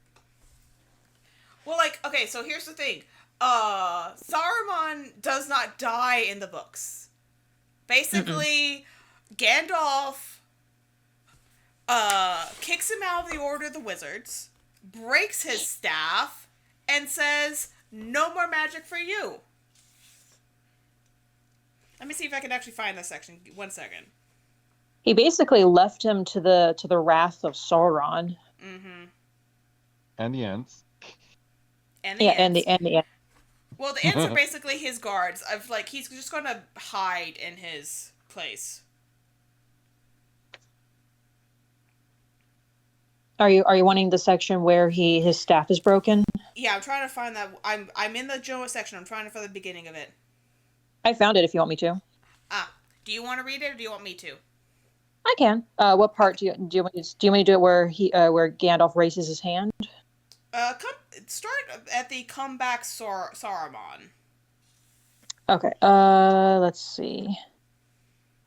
Well, like, okay, so here's the thing. Saruman does not die in the books. Basically, Gandalf kicks him out of the Order of the Wizards, breaks his staff, and says, no more magic for you. Let me see if I can actually find this section. 1 second. He basically left him to the wrath of Sauron. Mm-hmm. And the Ents. And the Ents. And the Ents. Well, the Ents are basically his guards. Of like, he's just gonna hide in his place. Are you wanting the section where his staff is broken? Yeah, I'm trying to find that. I'm in the Joa section. I'm trying to find the beginning of it. I found it if you want me to. Do you want to read it or do you want me to? I can. What part do you want me to do it where where Gandalf raises his hand? Start at the comeback Saruman. Okay. Let's see.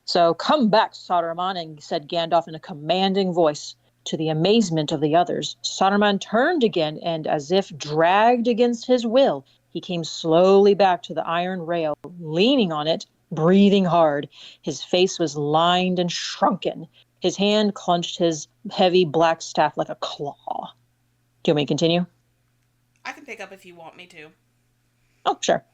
So, come back, Saruman, said Gandalf in a commanding voice. To the amazement of the others, Saruman turned again, and as if dragged against his will, he came slowly back to the iron rail, leaning on it, breathing hard. His face was lined and shrunken. His hand clenched his heavy black staff like a claw. Do you want me to continue? I can pick up if you want me to. Oh, sure.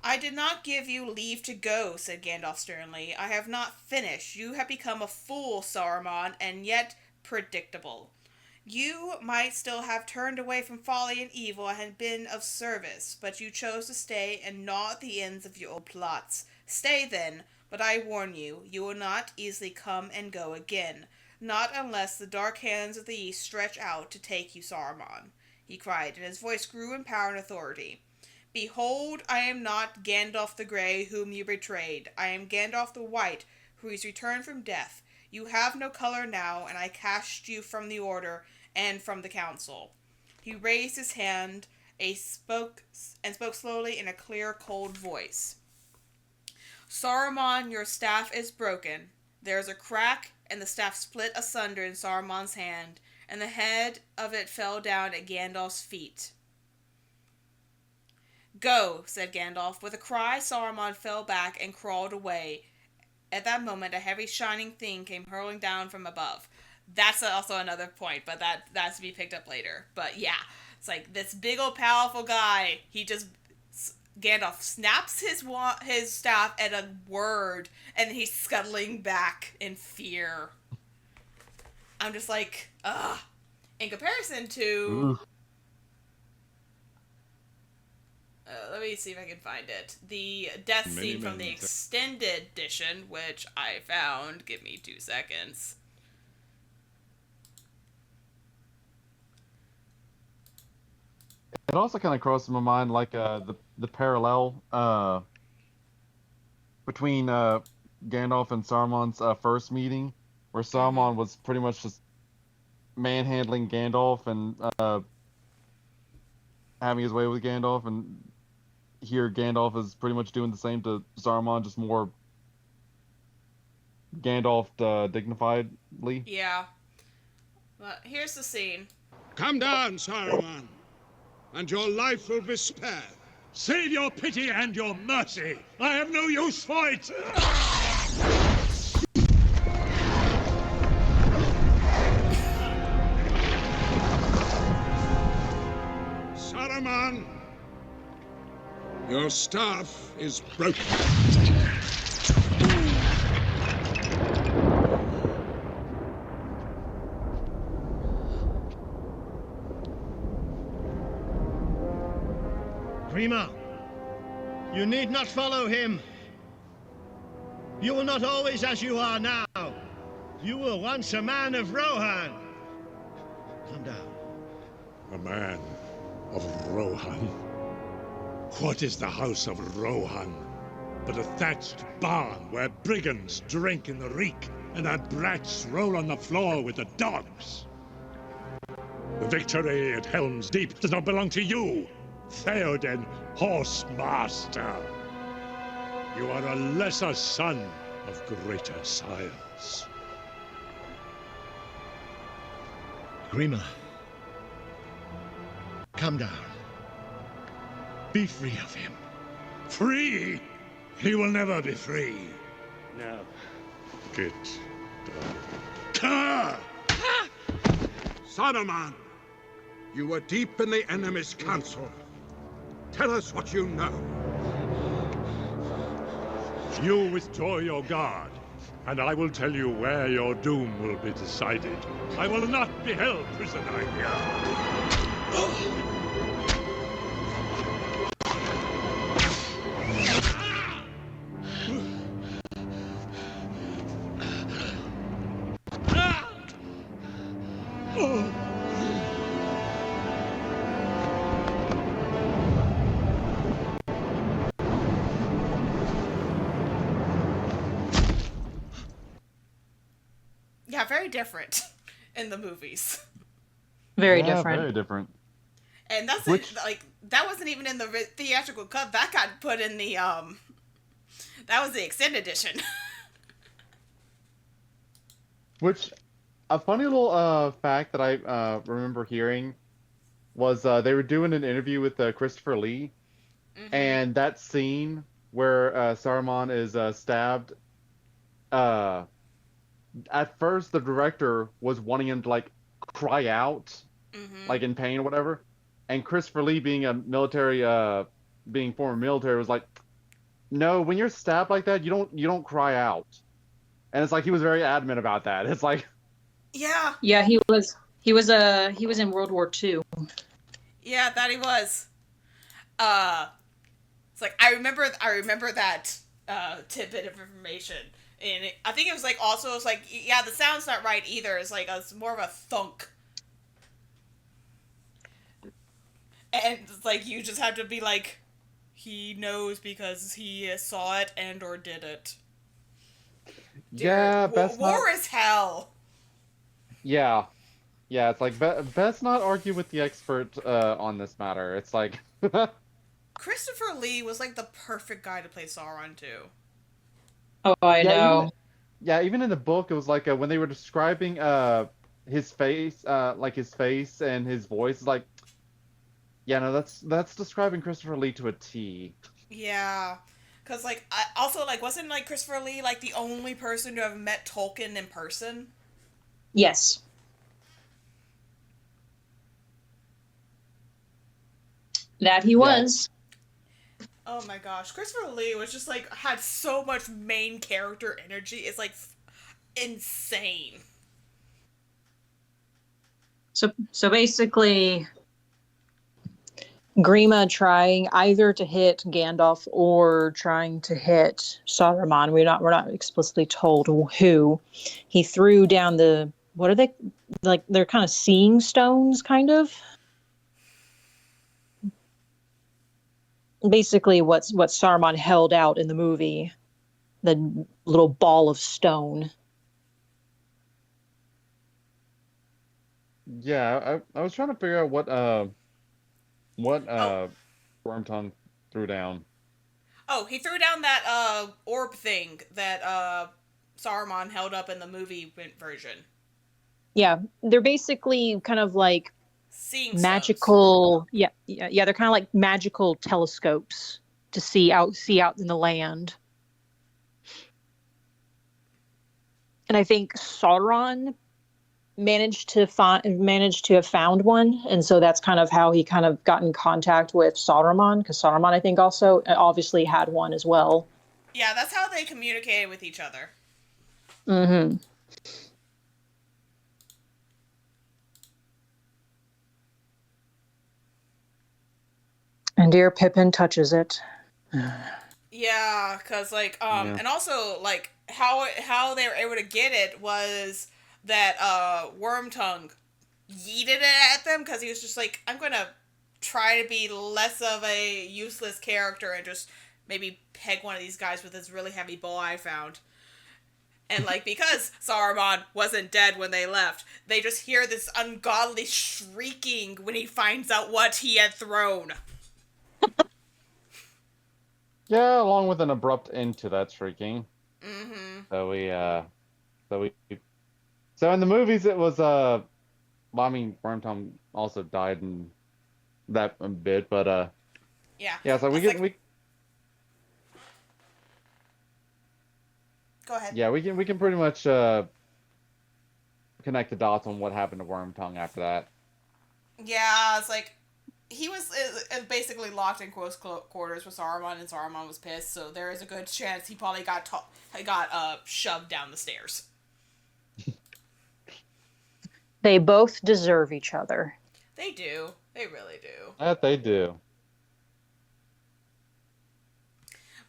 I did not give you leave to go, said Gandalf sternly. I have not finished. You have become a fool, Saruman, and yet predictable. You might still have turned away from folly and evil and had been of service, but you chose to stay and gnaw at the ends of your old plots. Stay then, but I warn you, you will not easily come and go again, not unless the dark hands of the east stretch out to take you, Saruman, he cried, and his voice grew in power and authority. Behold, I am not Gandalf the Grey, whom you betrayed. I am Gandalf the White, who is returned from death. You have no color now, and I cast you from the Order and from the Council. He raised his hand and spoke slowly in a clear, cold voice. Saruman, your staff is broken. There is a crack, and the staff split asunder in Saruman's hand, and the head of it fell down at Gandalf's feet. "Go," said Gandalf. With a cry, Saruman fell back and crawled away. At that moment, a heavy shining thing came hurling down from above. That's also another point, but that's to be picked up later. But yeah, it's like this big old powerful guy. Gandalf snaps his staff at a word, and he's scuttling back in fear. I'm just like, ugh. In comparison to... let me see if I can find it. The death scene from the extended edition, which I found. Give me 2 seconds. It also kind of crossed my mind, like the parallel between Gandalf and Saruman's first meeting, where Saruman was pretty much just manhandling Gandalf and having his way with Gandalf, and here Gandalf is pretty much doing the same to Saruman, just more Gandalf dignifiedly. Yeah. Well, here's the scene. Come down, Saruman, and your life will be spared. Save your pity and your mercy. I have no use for it. Saruman, your staff is broken. Grima, you need not follow him. You are not always as you are now. You were once a man of Rohan. Come down. A man of Rohan? What is the house of Rohan but a thatched barn where brigands drink in the reek and their brats roll on the floor with the dogs? The victory at Helm's Deep does not belong to you, Theoden Horsemaster. You are a lesser son of greater sires. Grima, come down. Be free of him. Free? He will never be free. No. Get down. Saruman, you were deep in the enemy's council. Tell us what you know. You withdraw your guard, and I will tell you where your doom will be decided. I will not be held prisoner here. Yeah, very different in the movies. Very different. Very different. And that's that wasn't even in the theatrical cut. That got put in the that was the extended edition. Which, a funny little fact that I remember hearing was they were doing an interview with Christopher Lee, and that scene where Saruman is stabbed. At first, the director was wanting him to like cry out, like in pain or whatever, and Christopher Lee, being a military, being former military, was like, "No, when you're stabbed like that, you don't cry out." And it's like he was very adamant about that. It's like, yeah, he was in World War II. Yeah, that he was. It's like I remember that tidbit of information. And I think it was like also, it's like, yeah, the sound's not right either. It's like, it's more of a thunk. And it's like, you just have to be like, he knows because he saw it and or did it. Dude, yeah, war is hell. Yeah. Yeah, it's like, best not argue with the expert on this matter. It's like... Christopher Lee was like the perfect guy to play Sauron too. Oh, I know. Even in the book, it was like when they were describing his face, like his face and his voice, it's like Yeah, no, that's describing Christopher Lee to a T. Yeah. Because, like, also, like, wasn't, like, Christopher Lee, like, the only person to have met Tolkien in person? Yes. That he Yeah, was. Oh my gosh. Christopher Lee was just, like, had so much main character energy. It's, like, insane. So basically, Grima trying either to hit Gandalf or trying to hit Saruman. We're not explicitly told who. He threw down the, what are they, like, they're kind of seeing stones, kind of. Basically, what Saruman held out in the movie, the little ball of stone. yeah. I was trying to figure out what Oh. Wormtongue threw down. Oh, he threw down that, orb thing that, Saruman held up in the movie version. Yeah, they're basically kind of like Seeing stones. magical. Yeah. They're kind of like magical telescopes to see out in the land. And I think Sauron managed to have found one, and so that's kind of how he kind of got in contact with Saruman, because Saruman, I think, also obviously had one as well. Yeah, that's how they communicated with each other. Mm-hmm. And dear Pippin touches it. Yeah, cause like Yeah. and also like how they were able to get it was that Wormtongue yeeted it at them because he was just like, I'm gonna try to be less of a useless character and just maybe peg one of these guys with this really heavy bow I found. And like because Saruman wasn't dead when they left, they just hear this ungodly shrieking when he finds out what he had thrown. Yeah, along with an abrupt end to that shrieking. Mm-hmm. So we so in the movies it was well, I mean Wormtongue also died in that a bit, but Yeah. yeah, so That's like, we go ahead. yeah, we can pretty much connect the dots on what happened to Wormtongue after that. Yeah, it's like he was basically locked in close quarters with Saruman, and Saruman was pissed. So there is a good chance he probably got shoved down the stairs. They both deserve each other. They do. They really do. That they do.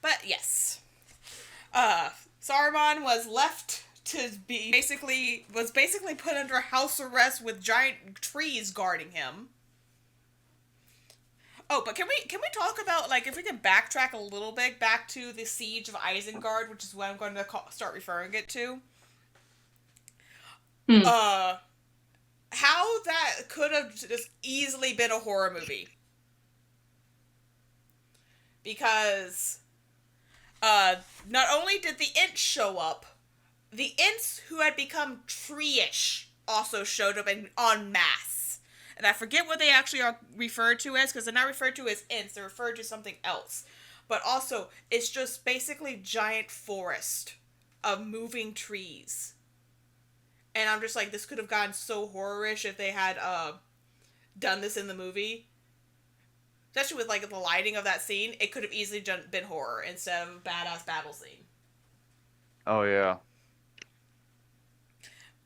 But yes, Saruman was left to be basically put under house arrest with giant trees guarding him. Oh, but can we talk about, like, if we can backtrack a little bit back to the siege of Isengard, which is what I'm going to start referring it to. How that could have just easily been a horror movie. Because not only did the Ents show up, the Ents who had become tree-ish also showed up en masse. And I forget what they actually are referred to as, because they're not referred to as Ents, they're referred to something else. But also, it's just basically giant forest of moving trees. And I'm just like, this could have gotten so horror-ish if they had done this in the movie. Especially with, like, the lighting of that scene, it could have easily been horror instead of a badass battle scene. Oh yeah.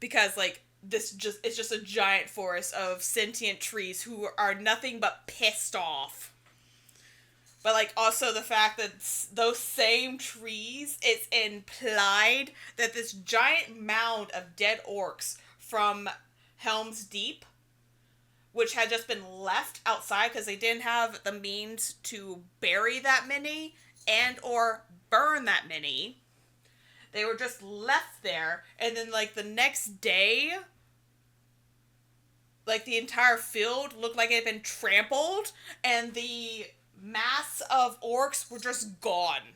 Because, like, it's just a giant forest of sentient trees who are nothing but pissed off. But, like, also the fact that those same trees, it's implied that this giant mound of dead orcs from Helm's Deep, which had just been left outside because they didn't have the means to bury that many and or burn that many. They were just left there, and then, like, the next day, like, the entire field looked like it had been trampled, and the mass of orcs were just gone.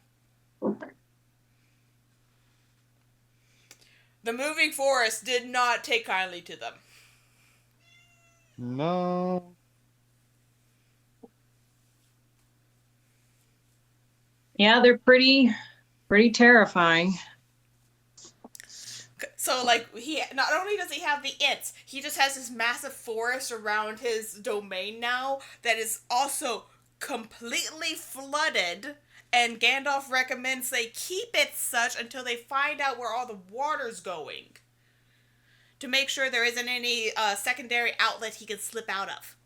The moving forest did not take kindly to them. No. Yeah, they're pretty terrifying. So, like, he not only does he have the Ents, he just has this massive forest around his domain now that is also completely flooded. And Gandalf recommends they keep it such until they find out where all the water's going, to make sure there isn't any secondary outlet he can slip out of.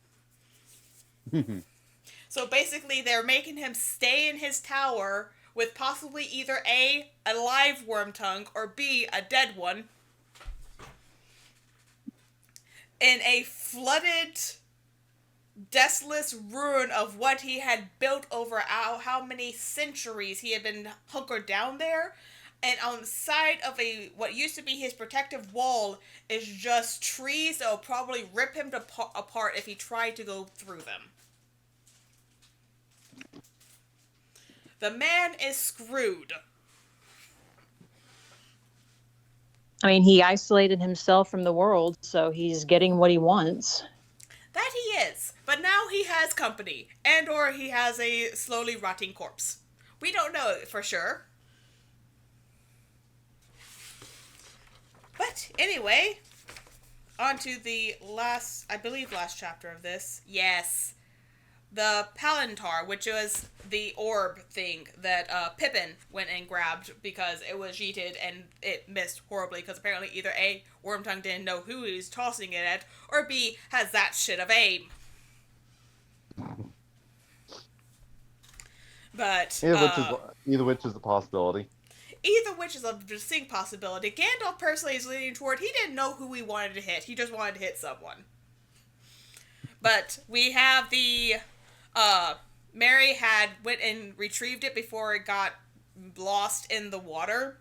So basically, they're making him stay in his tower with possibly either A, a live worm tongue, or B, a dead one, in a flooded, desolate ruin of what he had built over how many centuries he had been hunkered down there. And on the side of what used to be his protective wall is just trees that will probably rip him apart if he tried to go through them. The man is screwed. I mean, he isolated himself from the world, so he's getting what he wants. That he is. But now he has company. And or he has a slowly rotting corpse. We don't know for sure. But anyway, on to the last chapter of this. Yes. The Palantar, which was the orb thing that Pippin went and grabbed because it was yeeted and it missed horribly because apparently either A, Wormtongue didn't know who he was tossing it at, or B, has that shit of aim. But either which is a possibility. Either which is a distinct possibility. Gandalf personally is leaning toward he didn't know who he wanted to hit. He just wanted to hit someone. But we have the Merry had went and retrieved it before it got lost in the water.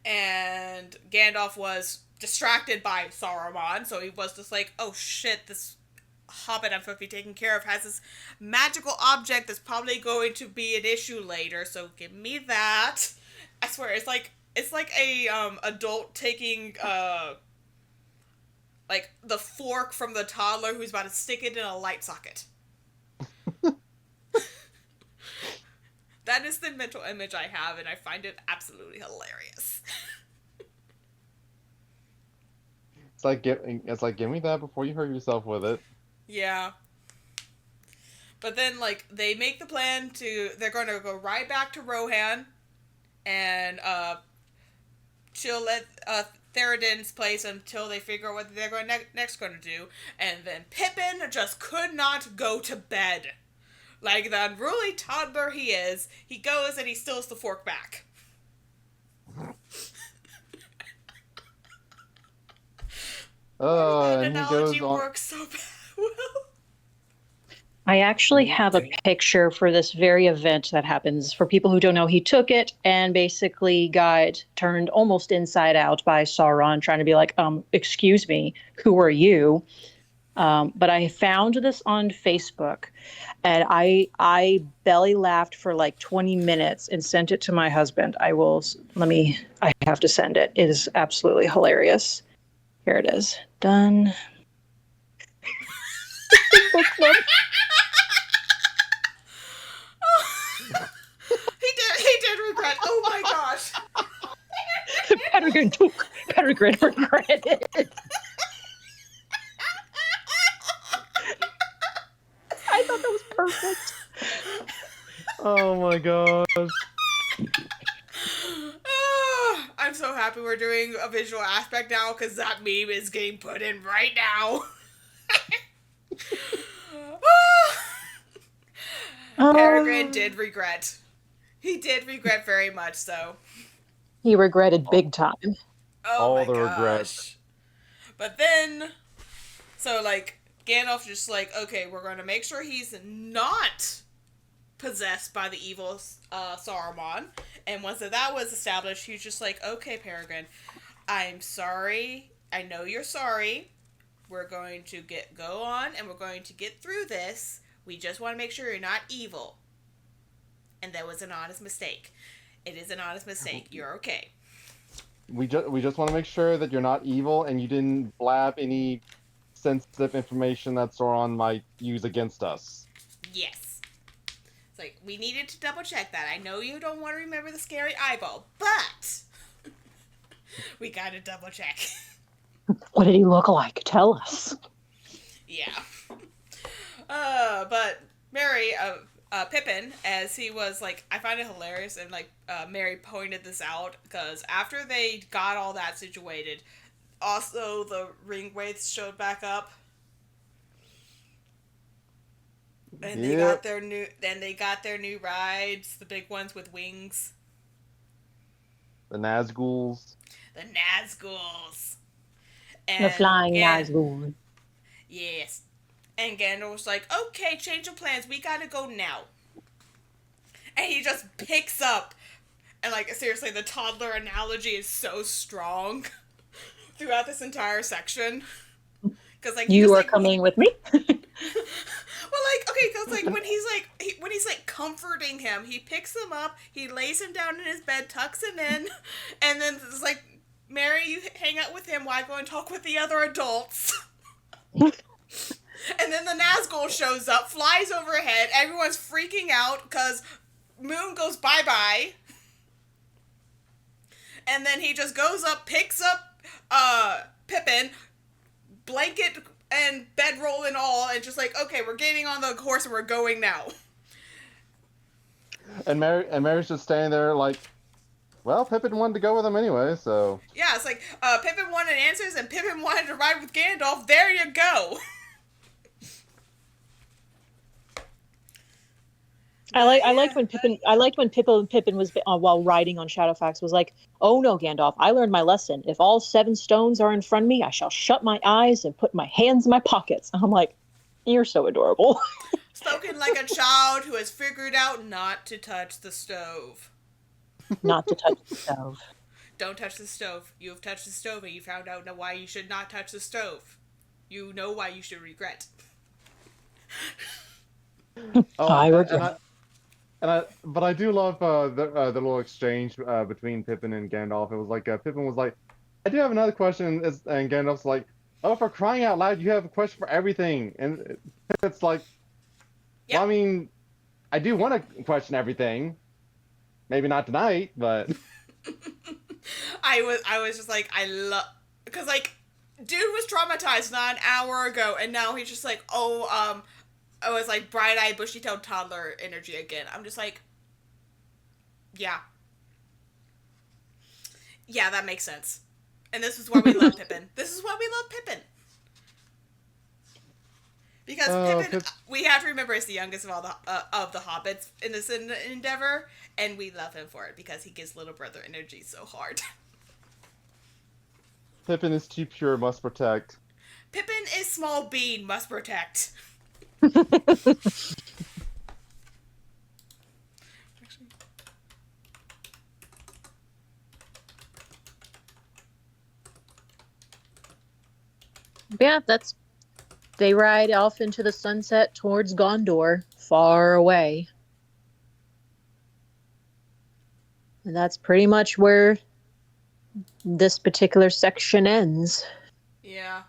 And Gandalf was distracted by Saruman, so he was just like, oh shit, this hobbit I'm supposed to be taking care of has this magical object that's probably going to be an issue later, so give me that. I swear, it's like a adult taking like the fork from the toddler who's about to stick it in a light socket. That is the mental image I have, and I find it absolutely hilarious. It's like give me that before you hurt yourself with it. Yeah. But then, like, they make the plan they're going to go right back to Rohan and chill at Theoden's place until they figure out what they're next going to do. And then Pippin just could not go to bed. Like the unruly toddler he is, he goes and he steals the fork back. Oh, that and he analogy goes on. works so bad. Well, I actually have a picture for this very event that happens. For people who don't know, he took it and basically got turned almost inside out by Sauron, trying to be like, excuse me, who are you? But I found this on Facebook, and I belly laughed for like 20 minutes and sent it to my husband. I have to send it. It is absolutely hilarious. Here it is. Done. he did regret. Oh my gosh. Peregrine regretted. I thought that was perfect. Oh my gosh. I'm so happy we're doing a visual aspect now because that meme is getting put in right now. Peregrine did regret. He did regret very much so. He regretted big time. Oh All my the gosh. regret. But then, so like, Gandalf just like, okay, we're going to make sure he's not possessed by the evil Saruman. And once that was established, he's just like, okay, Peregrine, I'm sorry. I know you're sorry. We're going to go on and we're going to get through this. We just want to make sure you're not evil. And that was an honest mistake. It is an honest mistake. You're okay. We just want to make sure that you're not evil and you didn't blab any sensitive information that Sauron might use against us. Yes. It's like, we needed to double check that. I know you don't want to remember the scary eyeball, but we gotta double check. What did he look like? Tell us. Yeah. But Merry, Pippin, as he was like, I find it hilarious, and like, Merry pointed this out, because after they got all that situated, also the ringwraiths showed back up. And they got their new rides, the big ones with wings. The Nazguls. The Nazguls. The flying Nazgul. Yes. And Gandalf was like, okay, change of plans, we gotta go now. And he just picks up, and like, seriously, the toddler analogy is so strong throughout this entire section. Cause like, you are coming with me? Well, like, okay, because like when he's comforting him, he picks him up, he lays him down in his bed, tucks him in, and then it's like, Merry, you hang out with him while I go and talk with the other adults. And then the Nazgul shows up, flies overhead, everyone's freaking out because Moon goes bye-bye. And then he just goes up, picks up Pippin, blanket and bedroll and all, and just like, okay, we're getting on the horse and we're going now. And Mary's just standing there like, well, Pippin wanted to go with him anyway, so... Yeah, it's like, Pippin wanted answers and Pippin wanted to ride with Gandalf. There you go. I liked when Pippin was while riding on Shadowfax was like, "Oh no, Gandalf! I learned my lesson. If all 7 stones are in front of me, I shall shut my eyes and put my hands in my pockets." And I'm like, "You're so adorable." Spoken like a child who has figured out not to touch the stove. Not to touch the stove. Don't touch the stove. You have touched the stove and you found out why you should not touch the stove. You know why you should regret. I regret. But I do love the little exchange between Pippin and Gandalf. It was like Pippin was like, "I do have another question," and Gandalf's like, "Oh, for crying out loud, you have a question for everything." And it's like, Yep. well, I mean, I do want to question everything. Maybe not tonight, but I was just like, because like, dude was traumatized not an hour ago, and now he's just like, I was like bright-eyed, bushy-tailed toddler energy again. I'm just like, yeah. Yeah, that makes sense. And this is why we love Pippin. This is why we love Pippin. Because Pippin, we have to remember, is the youngest of all the hobbits in this endeavor, and we love him for it because he gives little brother energy so hard. Pippin is too pure, must protect. Pippin is small bean, must protect. Yeah, they ride off into the sunset towards Gondor, far away. And that's pretty much where this particular section ends. Yeah.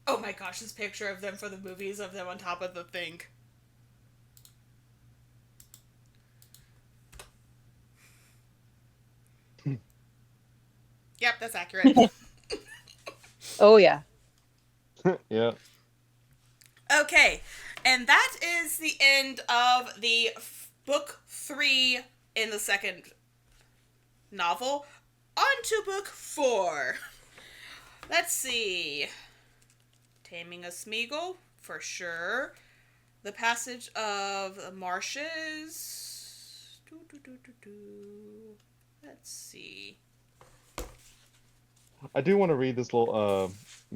Oh my gosh, this picture of them for the movies, of them on top of the thing. Yep, that's accurate. Oh, yeah. Yeah. Okay, and that is the end of the book 3 in the second novel. On to book 4. Let's see. Taming a Smeagol, for sure. The Passage of the Marshes. Let's see. I do want to read this little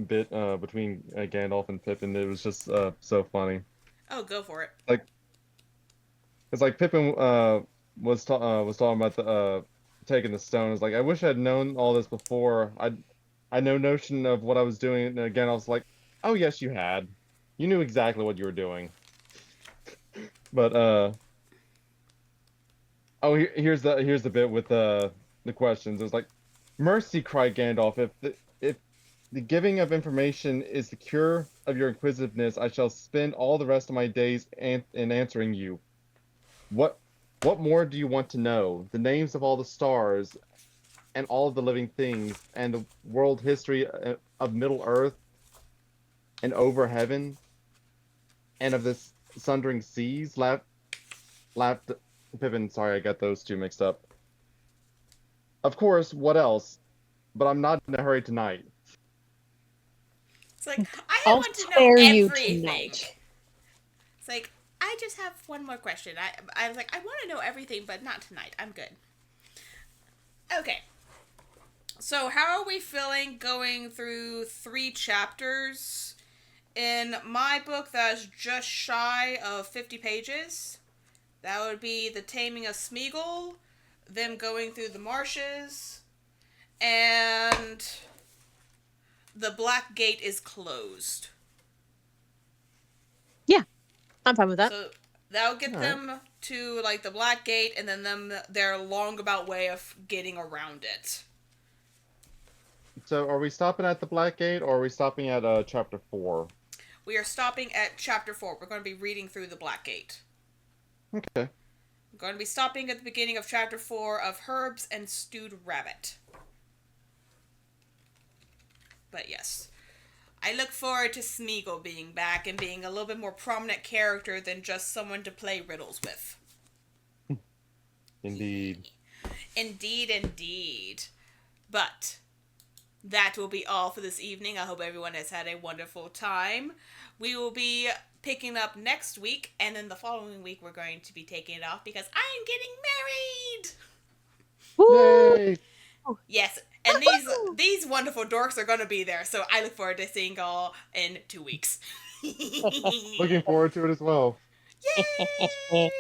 bit between Gandalf and Pippin. It was just so funny. Oh, go for it. Like, it's like Pippin was talking about the taking the stone. It's like, I wish I'd known all this before. I had no notion of what I was doing. And Gandalf's like, oh yes, you had. You knew exactly what you were doing. But here's the bit with the questions. It was like, mercy, cried Gandalf. If the giving of information is the cure of your inquisitiveness, I shall spend all the rest of my days in answering you. What what more do you want to know? The names of all the stars and all of the living things and the world history of Middle Earth and over heaven and of the sundering seas? Laughed Pippin. Sorry, I got those two mixed up. Of course, what else? But I'm not in a hurry tonight. It's like, I I'll want to know spare you everything. tonight. It's like, I just have one more question. I was like, I want to know everything, but not tonight. I'm good. Okay. So how are we feeling going through 3 chapters? In my book, that's just shy of 50 pages. That would be the taming of Smeagol, them going through the marshes, and the Black Gate is closed. Yeah, I'm fine with that. So that'll get them to like the Black Gate, and then their long-about way of getting around it. So, are we stopping at the Black Gate, or are we stopping at chapter 4? We are stopping at chapter 4. We're going to be reading through the Black Gate. Okay. I'm going to be stopping at the beginning of chapter 4 of Herbs and Stewed Rabbit. But yes, I look forward to Smeagol being back and being a little bit more prominent character than just someone to play riddles with. Indeed. Indeed. But that will be all for this evening. I hope everyone has had a wonderful time. We will be picking up next week, and then the following week we're going to be taking it off because I'm getting married! Woo! Yay! Yes, and these wonderful dorks are going to be there, so I look forward to seeing y'all in 2 weeks. Looking forward to it as well. Yay!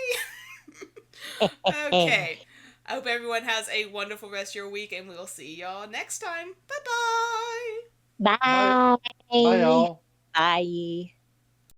Okay. I hope everyone has a wonderful rest of your week, and we'll see y'all next time. Bye-bye! Bye. Bye, y'all. Bye.